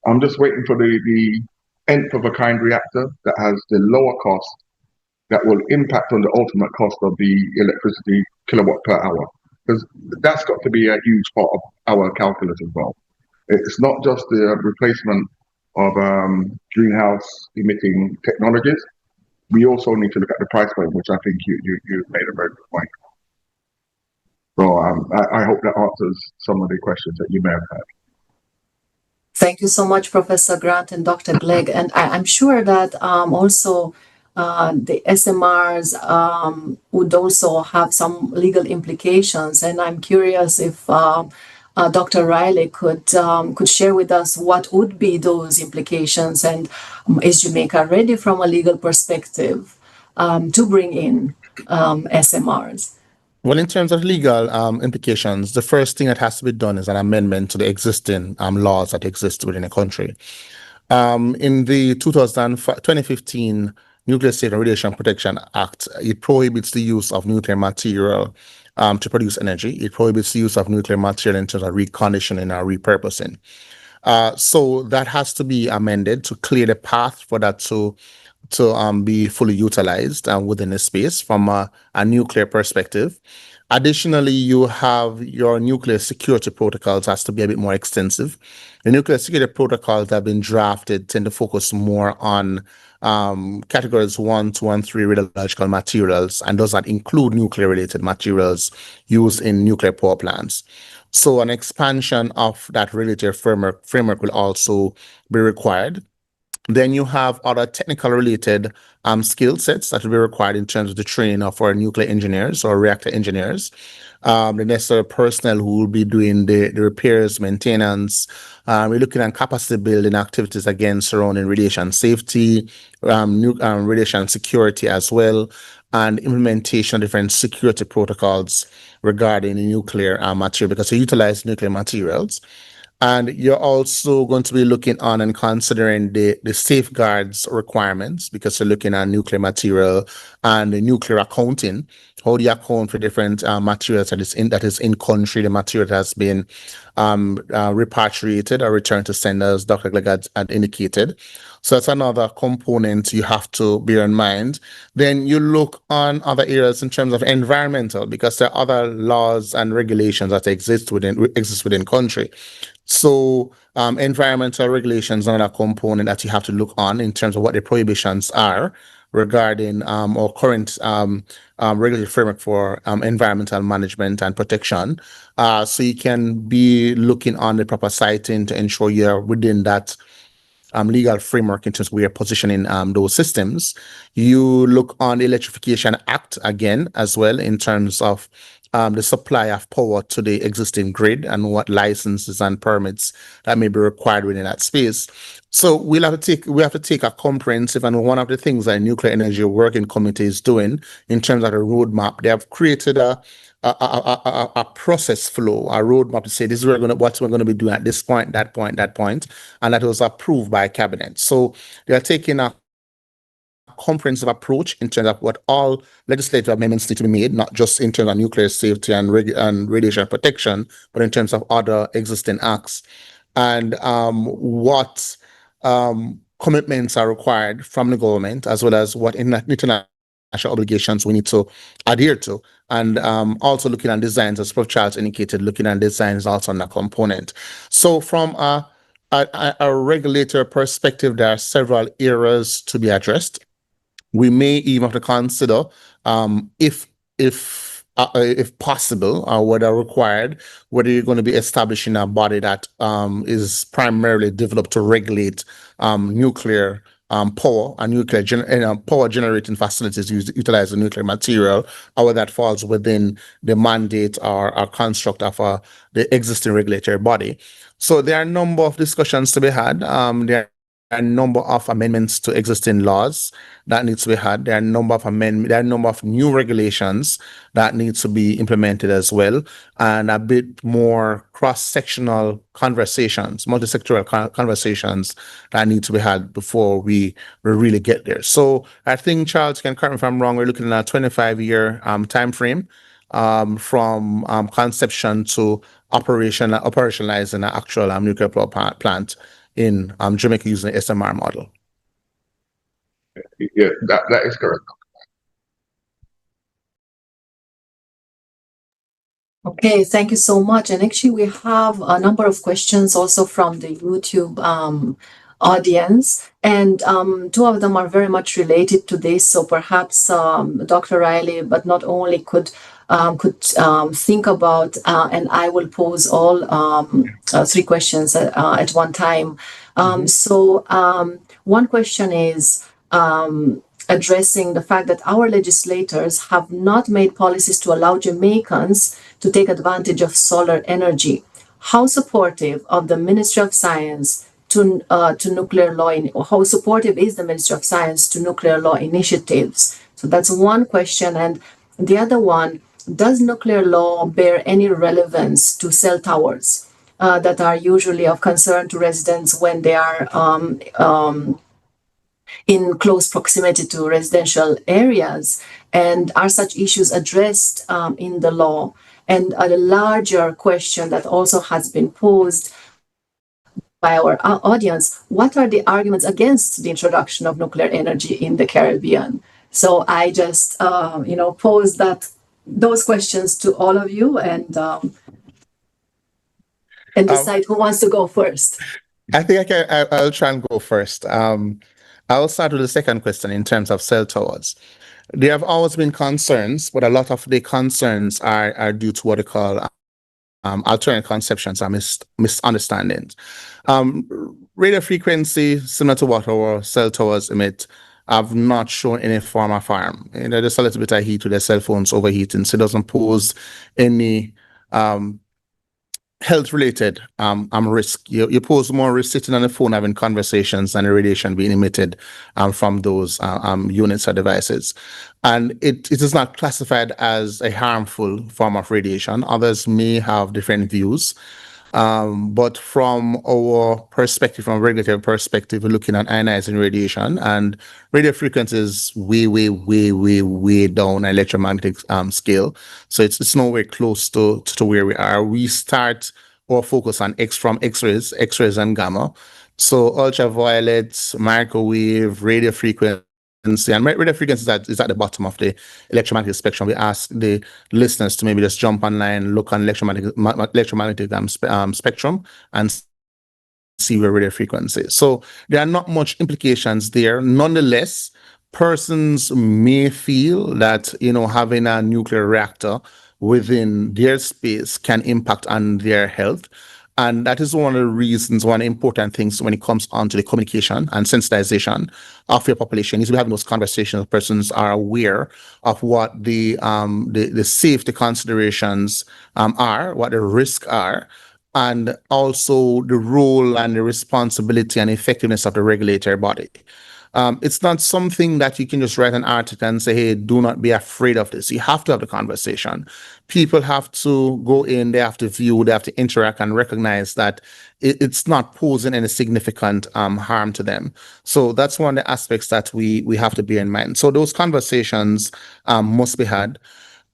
I'm just waiting for the nth of a kind reactor that has the lower cost that will impact on the ultimate cost of the electricity kilowatt per hour. Because that's got to be a huge part of our calculus as well. It's not just the replacement of greenhouse emitting technologies. We also need to look at the price point, which I think you made a very good point. So I hope that answers some of the questions that you may have had. Thank you so much, Professor Grant and Dr. Glegg. And I'm sure that also the SMRs would also have some legal implications. And I'm curious if Dr. Riley could share with us what would be those implications, and is Jamaica ready from a legal perspective to bring in SMRs? Well, in terms of legal implications, the first thing that has to be done is an amendment to the existing laws that exist within the country. In the 2015 Nuclear Safety and Radiation Protection Act, it prohibits the use of nuclear material to produce energy. It prohibits the use of nuclear material in terms of reconditioning or repurposing. So that has to be amended to clear the path for that to be fully utilized within the space from a nuclear perspective. Additionally, you have your nuclear security protocols has to be a bit more extensive. The nuclear security protocols that have been drafted tend to focus more on categories 1, 2, and 3 radiological materials, and does not include nuclear-related materials used in nuclear power plants. So an expansion of that regulatory framework will also be required. Then you have other technical related skill sets that will be required in terms of the training of our nuclear engineers or reactor engineers. The necessary personnel who will be doing the repairs, maintenance. We're looking at capacity building activities again surrounding radiation safety, radiation security as well, and implementation of different security protocols regarding the nuclear material, because they utilize nuclear materials. And you're also going to be looking on and considering the safeguards requirements, because you're looking at nuclear material and the nuclear accounting. How do you account for different materials that is in country, the material that has been repatriated or returned to senders, Dr. Glegg had indicated. So that's another component you have to bear in mind. Then you look on other areas in terms of environmental, because there are other laws and regulations that exist within country. So environmental regulations are another component that you have to look on in terms of what the prohibitions are regarding our current regulatory framework for environmental management and protection. So you can be looking on the proper citing to ensure you're within that legal framework in terms of where you're positioning those systems. You look on the Electrification Act again as well in terms of the supply of power to the existing grid and what licenses and permits that may be required within that space. So we have to take a comprehensive, and one of the things that Nuclear Energy Working Committee is doing in terms of the roadmap, they have created a process flow, a roadmap to say this is what we're going to be doing at this point, that point, and that was approved by cabinet. So they are taking a comprehensive approach in terms of what all legislative amendments need to be made, not just in terms of nuclear safety and radiation protection, but in terms of other existing acts, and what commitments are required from the government, as well as what international obligations we need to adhere to. And also looking at designs, as Prof. Charles indicated, looking at designs also on that component. So from a regulator perspective, there are several areas to be addressed. We may even have to consider if possible, or whether required, whether you're going to be establishing a body that is primarily developed to regulate nuclear power and nuclear power generating facilities utilizing nuclear material, or whether that falls within the mandate or construct of the existing regulatory body. So there are a number of discussions to be had. There are a number of amendments to existing laws that needs to be had. There are a number of new regulations that needs to be implemented as well, and a bit more cross-sectional conversations, multi-sectoral conversations that need to be had before we really get there. So I think, Charles, can correct me if I'm wrong, we're looking at a 25-year time frame from conception to operationalizing an actual nuclear power plant in Jamaica using the SMR model. Yeah, that is correct. Okay, thank you so much. And actually, we have a number of questions also from the YouTube audience, and two of them are very much related to this. So perhaps Dr. Riley, but not only, could could think about, and I will pose all three questions at one time. So one question is addressing the fact that our legislators have not made policies to allow Jamaicans to take advantage of solar energy. How supportive of the Ministry of Science to nuclear law, how supportive is the Ministry of Science to nuclear law initiatives? So that's one question. And the other one, does nuclear law bear any relevance to cell towers that are usually of concern to residents when they are in close proximity to residential areas? And are such issues addressed in the law? And a larger question that also has been posed by our audience, what are the arguments against the introduction of nuclear energy in the Caribbean? So I just, pose those questions to all of you and decide who wants to go first. I think I'll try and go first. I'll start with the second question in terms of cell towers. There have always been concerns, but a lot of the concerns are due to what they call alternate conceptions or misunderstandings. Radio frequency, similar to what our cell towers emit, have not shown any form of harm. There's a little bit of heat with their cell phones overheating, so it doesn't pose any health-related risk. You pose more risk sitting on the phone having conversations than the radiation being emitted from those units or devices. And it is not classified as a harmful form of radiation. Others may have different views. But from our perspective, from a regulatory perspective, we're looking at ionizing radiation, and radio frequency is way down an electromagnetic scale. So it's nowhere close to where we are. We start our focus on X-rays and gamma. So ultraviolet, microwave, radio frequency. And radio frequency is at the bottom of the electromagnetic spectrum. We ask the listeners to maybe just jump online, look on electromagnetic spectrum, and see where radio frequency is. So there are not much implications there. Nonetheless, persons may feel that having a nuclear reactor within their space can impact on their health. And that is one of the reasons, one of the important things when it comes on to the communication and sensitization of your population is we have those conversations. Persons are aware of what the safety considerations are, what the risks are, and also the role and the responsibility and effectiveness of the regulatory body. It's not something that you can just write an article and say, hey, do not be afraid of this. You have to have the conversation. People have to go in, they have to view, they have to interact and recognize that it's not posing any significant harm to them. So that's one of the aspects that we have to bear in mind. So those conversations must be had.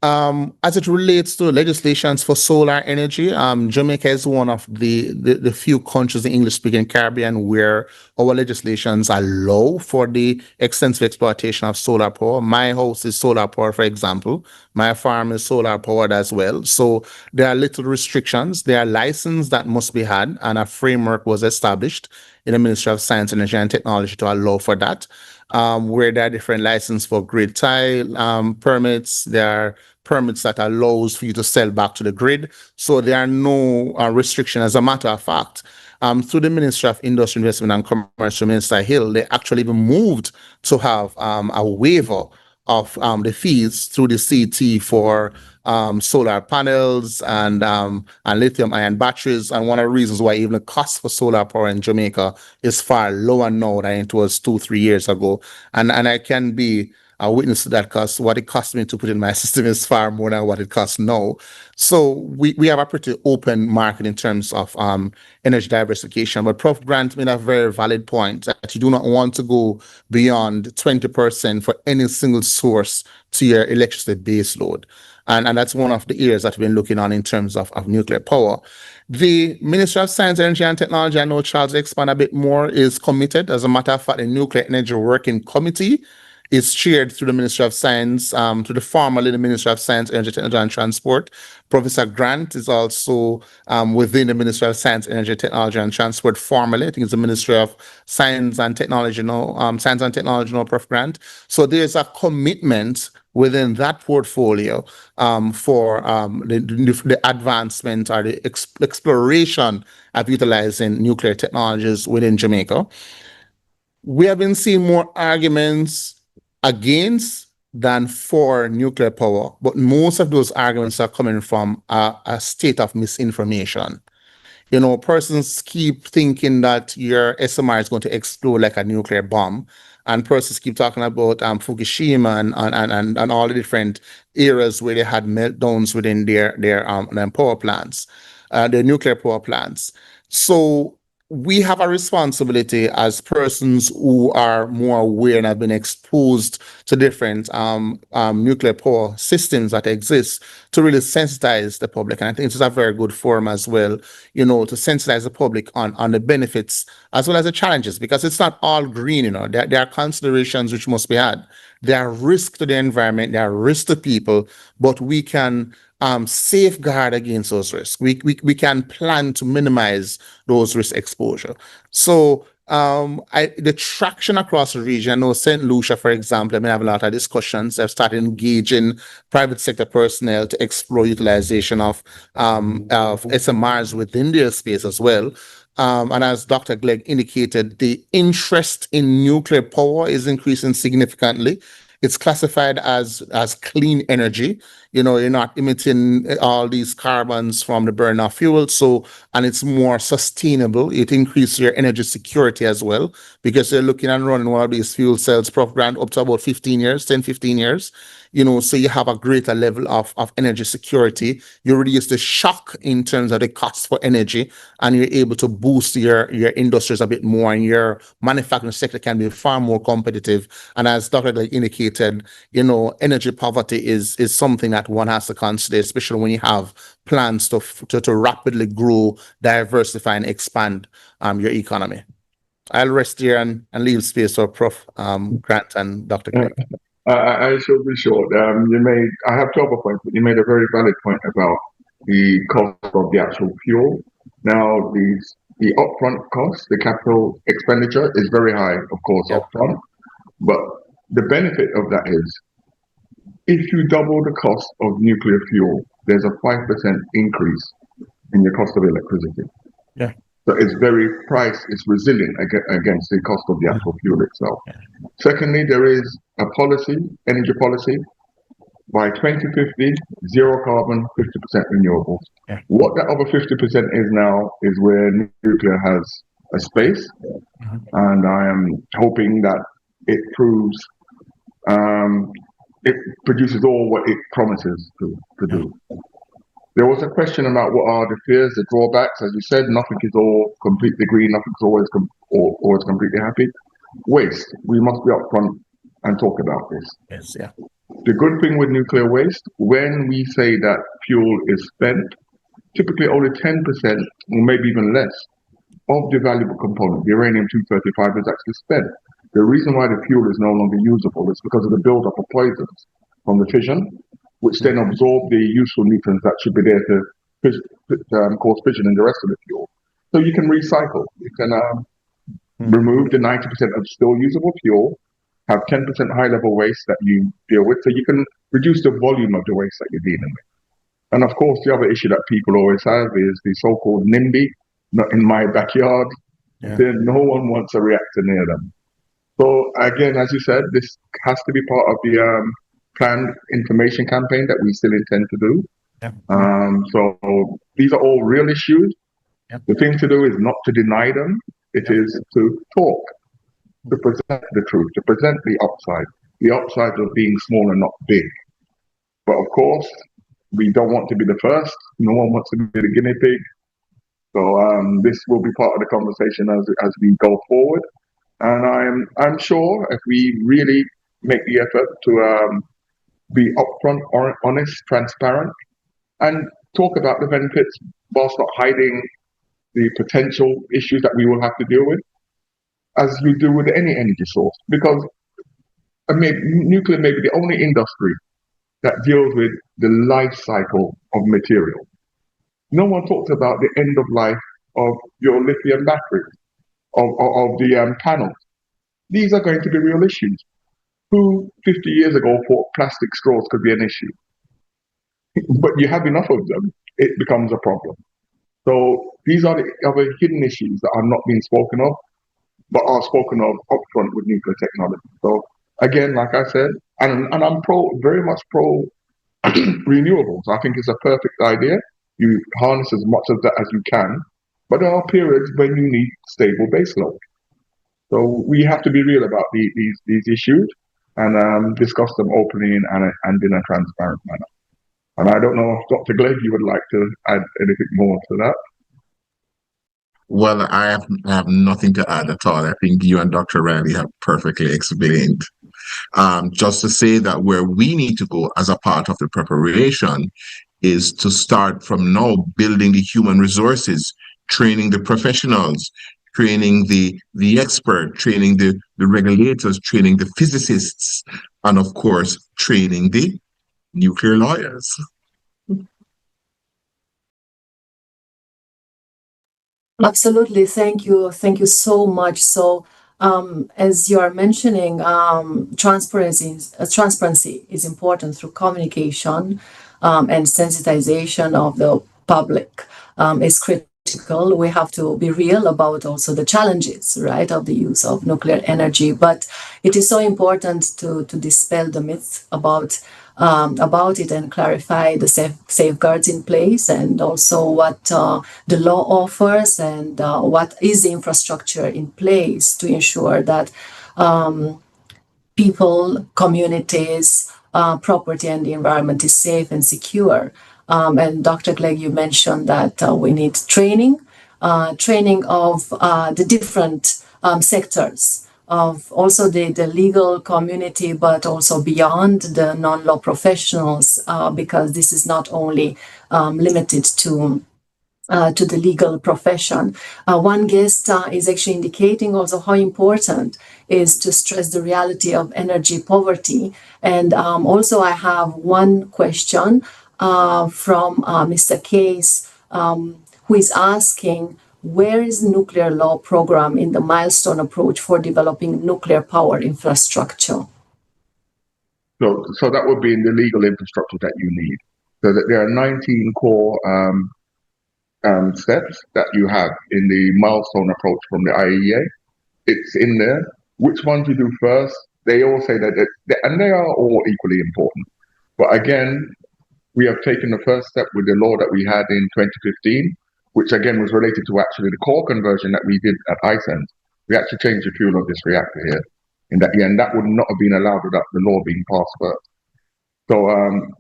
As it relates to legislations for solar energy, Jamaica is one of the few countries in English-speaking Caribbean where our legislations allow for the extensive exploitation of solar power. My house is solar power, for example. My farm is solar powered as well. So there are little restrictions. There are licenses that must be had, and a framework was established in the Ministry of Science, Energy and Technology to allow for that. Where there are different licenses for grid tie permits. There are permits that allows for you to sell back to the grid. So there are no restrictions. As a matter of fact, through the Ministry of Industry, Investment and Commerce, Minister Hill, they actually even moved to have a waiver of the fees through the CT for solar panels and lithium-ion batteries. And one of the reasons why even the cost for solar power in Jamaica is far lower now than it was 2-3 years ago. And I can be a witness to that, because what it cost me to put in my system is far more than what it costs now. So we have a pretty open market in terms of energy diversification. But Prof. Grant made a very valid point that you do not want to go beyond 20% for any single source to your electricity base load. And that's one of the areas that we've been looking on in terms of nuclear power. The Ministry of Science, Energy and Technology, I know Charles will expand a bit more, is committed. As a matter of fact, the Nuclear Energy Working Committee is chaired through the Ministry of Science, formerly the Ministry of Science, Energy, Technology and Transport. Professor Grant is also within the Ministry of Science, Energy, Technology and Transport formerly. I think it's the Ministry of Science and Technology now, Prof. Grant. So there's a commitment within that portfolio for the advancement or the exploration of utilizing nuclear technologies within Jamaica. We have been seeing more arguments against than for nuclear power, but most of those arguments are coming from a state of misinformation. You know, persons keep thinking that your SMR is going to explode like a nuclear bomb, and persons keep talking about Fukushima and all the different eras where they had meltdowns within their power plants, their nuclear power plants. So we have a responsibility as persons who are more aware and have been exposed to different nuclear power systems that exist to really sensitize the public. And I think it's a very good forum as well, you know, to sensitize the public on the benefits as well as the challenges, because it's not all green, you know, there are considerations which must be had. There are risks to the environment, there are risks to people, but we can safeguard against those risks. We can plan to minimize those risk exposure. So the traction across the region, I know St. Lucia, for example, I mean, I have a lot of discussions. I've started engaging private sector personnel to explore utilization of SMRs within their space as well. And as Dr. Glegg indicated, the interest in nuclear power is increasing significantly. It's classified as clean energy. You know, you're not emitting all these carbons from the burn of fuel. So, and it's more sustainable. It increases your energy security as well, because you're looking at running one of these fuel cells program up to about 15 years, 10, 15 years. You know, so you have a greater level of energy security. You reduce the shock in terms of the cost for energy, and you're able to boost your industries a bit more, and your manufacturing sector can be far more competitive. And as Dr. Glegg indicated, you know, energy poverty is something that one has to consider, especially when you have plans to rapidly grow, diversify, and expand your economy. I'll rest here and leave space for Prof. Grant and Dr. Glegg. I shall be short. I have 12 points, but you made a very valid point about the cost of the actual fuel. Now, the upfront cost, the capital expenditure is very high, of course, upfront. But the benefit of that is, if you double the cost of nuclear fuel, there's a 5% increase in your cost of electricity. Yeah. So it's resilient against the cost of the actual fuel itself. Yeah. Secondly, there is a energy policy. By 2050, zero carbon, 50% renewables. Yeah. What that other 50% is now is where nuclear has a space. Mm-hmm. And I am hoping that it proves, it produces all what it promises to do. There was a question about what are the fears, the drawbacks. As you said, nothing is all completely green, nothing's always completely happy. Waste, we must be upfront and talk about this. Yes, yeah. The good thing with nuclear waste, when we say that fuel is spent, typically only 10%, or maybe even less, of the valuable component, the uranium-235, is actually spent. The reason why the fuel is no longer usable is because of the buildup of poisons from the fission, which then absorb the useful nutrients that should be there to cause fission in the rest of the fuel. So you can recycle. You can remove the 90% of still usable fuel, have 10% high-level waste that you deal with, so you can reduce the volume of the waste that you're dealing with. And of course, the other issue that people always have is the so-called NIMBY, not in my backyard. Yeah. Then no one wants a reactor near them. So again, as you said, this has to be part of the planned information campaign that we still intend to do. Yeah. So these are all real issues. Yeah. The thing to do is not to deny them. It is to talk, to present the truth, to present the upside of being small and not big. But of course, we don't want to be the first. No one wants to be the guinea pig. So this will be part of the conversation as we go forward. And I'm sure if we really make the effort to be upfront, honest, transparent, and talk about the benefits whilst not hiding the potential issues that we will have to deal with, as we do with any energy source. Because nuclear may be the only industry that deals with the life cycle of material. No one talks about the end of life of your lithium batteries, of the panels. These are going to be real issues. Who 50 years ago thought plastic straws could be an issue? But you have enough of them, it becomes a problem. So these are the other hidden issues that are not being spoken of, but are spoken of upfront with nuclear technology. So again, like I said, and I'm very much pro renewables. I think it's a perfect idea. You harness as much of that as you can, but there are periods when you need stable baseload. So we have to be real about these issues and discuss them openly and in a transparent manner. And I don't know if Dr. Glegg, you would like to add anything more to that. Well, I have nothing to add at all. I think you and Dr. Riley have perfectly explained. Just to say that where we need to go as a part of the preparation is to start from now building the human resources, training the professionals, training the expert, training the regulators, training the physicists, and of course, training the nuclear lawyers. Absolutely. Thank you. Thank you so much. So, as you are mentioning, transparency is important through communication, and sensitization of the public is critical. We have to be real about also the challenges, right, of the use of nuclear energy. But it is so important to dispel the myth about it and clarify the safeguards in place, and also what the law offers, and what is the infrastructure in place to ensure that people, communities, property, and the environment is safe and secure. And Dr. Glegg, you mentioned that we need training of the different sectors of also the legal community, but also beyond the non-law professionals, because this is not only limited to the legal profession. One guest is actually indicating also how important is to stress the reality of energy poverty. And also I have one question from Mr. Case, who is asking, where is the nuclear law program in the milestone approach for developing nuclear power infrastructure? So that would be in the legal infrastructure that you need. So that there are 19 core steps that you have in the milestone approach from the IAEA. It's in there. Which ones you do first? They all say that, and they are all equally important. But again, we have taken the first step with the law that we had in 2015, which again was related to actually the core conversion that we did at ISENS. We actually changed the fuel of this reactor here. And that would not have been allowed without the law being passed first. So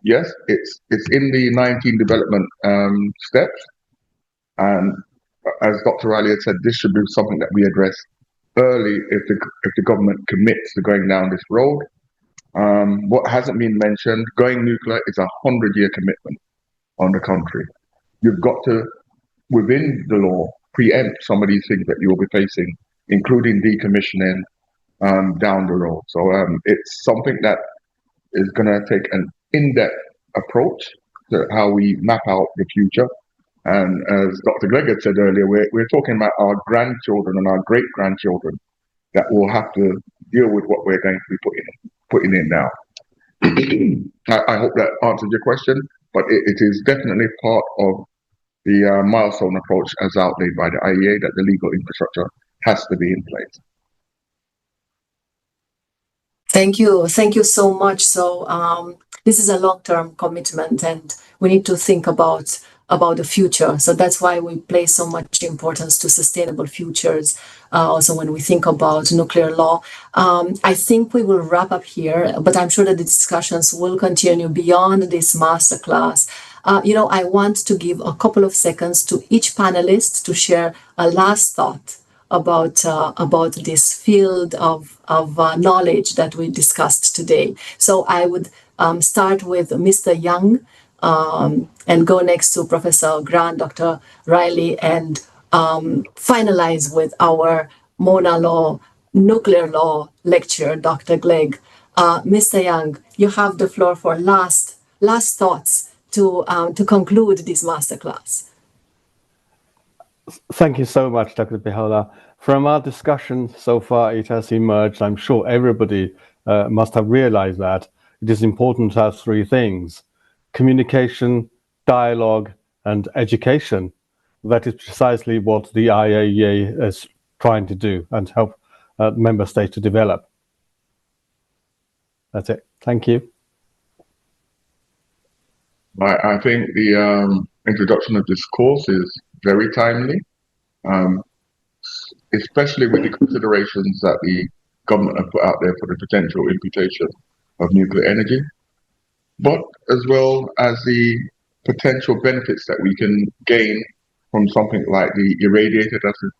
yes, it's in the 19 development steps. And as Dr. Riley had said, this should be something that we address early if the government commits to going down this road. What hasn't been mentioned, going nuclear is a 100-year commitment on the country. You've got to, within the law, preempt some of these things that you'll be facing, including decommissioning down the road. So it's something that is going to take an in-depth approach to how we map out the future. And as Dr. Glegg had said earlier, we're talking about our grandchildren and our great-grandchildren that will have to deal with what we're going to be putting in now. I hope that answered your question, but it is definitely part of the milestone approach as outlined by the IAEA that the legal infrastructure has to be in place. Thank you. Thank you so much. So this is a long-term commitment, and we need to think about the future. So that's why we place so much importance to sustainable futures. Also, when we think about nuclear law, I think we will wrap up here, but I'm sure that the discussions will continue beyond this masterclass. I want to give a couple of seconds to each panelist to share a last thought about this field of knowledge that we discussed today. So I would start with Mr. Young, and go next to Professor Grant, Dr. Riley, and finalize with our MonaLaw nuclear law lecturer, Dr. Glegg. Mr. Young, you have the floor for last thoughts to conclude this masterclass. Thank you so much, Dr. Bihola. From our discussion so far, it has emerged, I'm sure everybody must have realized that it is important to have three things: communication, dialogue, and education. That is precisely what the IAEA is trying to do and help member states to develop. That's it. Thank you. I think the introduction of this course is very timely, especially with the considerations that the government have put out there for the potential imputation of nuclear energy, but as well as the potential benefits that we can gain from something like the irradiator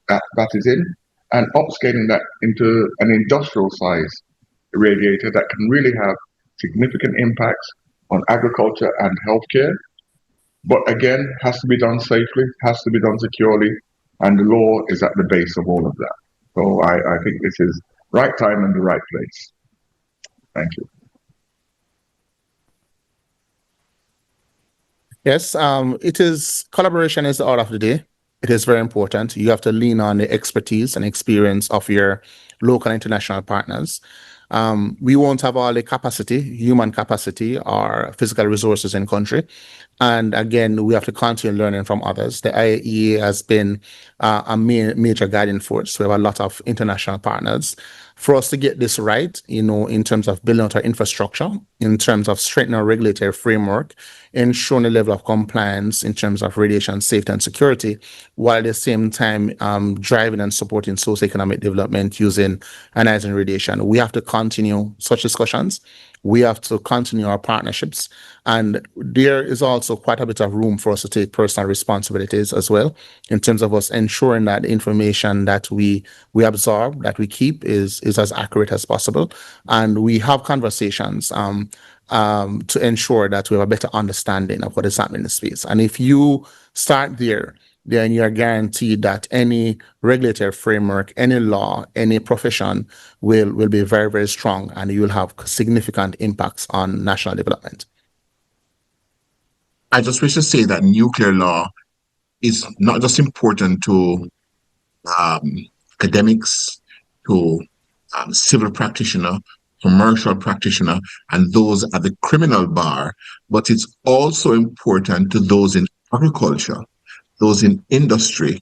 that is in, and upscaling that into an industrial size irradiator that can really have significant impacts on agriculture and healthcare. But again, has to be done safely, has to be done securely, and the law is at the base of all of that. So I think this is right time and the right place. Thank you. Yes, it is collaboration is the order of the day. It is very important. You have to lean on the expertise and experience of your local and international partners. We won't have all the capacity, human capacity or physical resources in country. And again, we have to continue learning from others. The IAEA has been a major guiding force. We have a lot of international partners. For us to get this right, in terms of building out our infrastructure, in terms of strengthening our regulatory framework, ensuring the level of compliance in terms of radiation safety and security, while at the same time driving and supporting socioeconomic development using ionizing radiation. We have to continue such discussions. We have to continue our partnerships. And there is also quite a bit of room for us to take personal responsibilities as well, in terms of us ensuring that the information that we absorb, that we keep is as accurate as possible. And we have conversations to ensure that we have a better understanding of what is happening in the space. And if you start there, then you're guaranteed that any regulatory framework, any law, any profession will be very, very strong, and you will have significant impacts on national development. I just wish to say that nuclear law is not just important to academics, to civil practitioner, commercial practitioner, and those at the criminal bar, but it's also important to those in agriculture, those in industry,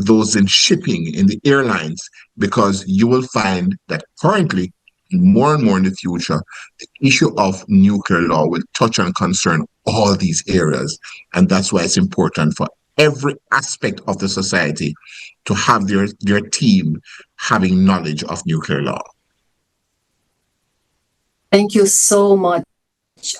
those in shipping, in the airlines, because you will find that currently, more and more in the future, the issue of nuclear law will touch and concern all these areas. And that's why it's important for every aspect of the society to have their team having knowledge of nuclear law. Thank you so much.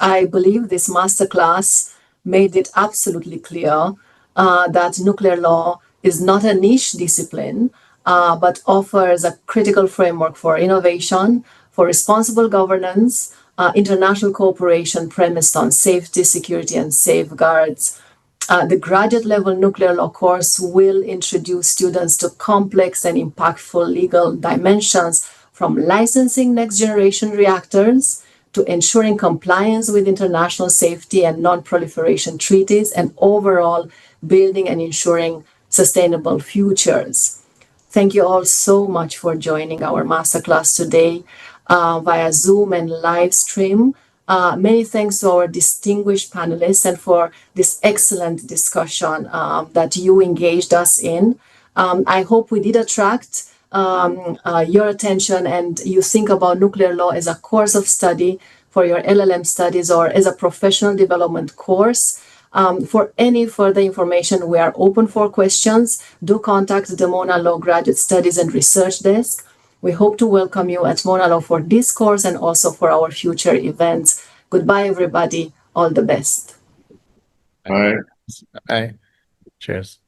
I believe this masterclass made it absolutely clear that nuclear law is not a niche discipline, but offers a critical framework for innovation, for responsible governance, international cooperation premised on safety, security, and safeguards. The graduate level nuclear law course will introduce students to complex and impactful legal dimensions, from licensing next generation reactors to ensuring compliance with international safety and non-proliferation treaties, and overall building and ensuring sustainable futures. Thank you all so much for joining our masterclass today via Zoom and live stream. Many thanks to our distinguished panelists and for this excellent discussion that you engaged us in. I hope we did attract your attention and you think about nuclear law as a course of study for your LLM studies or as a professional development course. For any further information, we are open for questions. Do contact the MonaLaw Graduate Studies and Research Desk. We hope to welcome you at MonaLaw for this course and also for our future events. Goodbye, everybody. All the best. Bye. Bye. Cheers.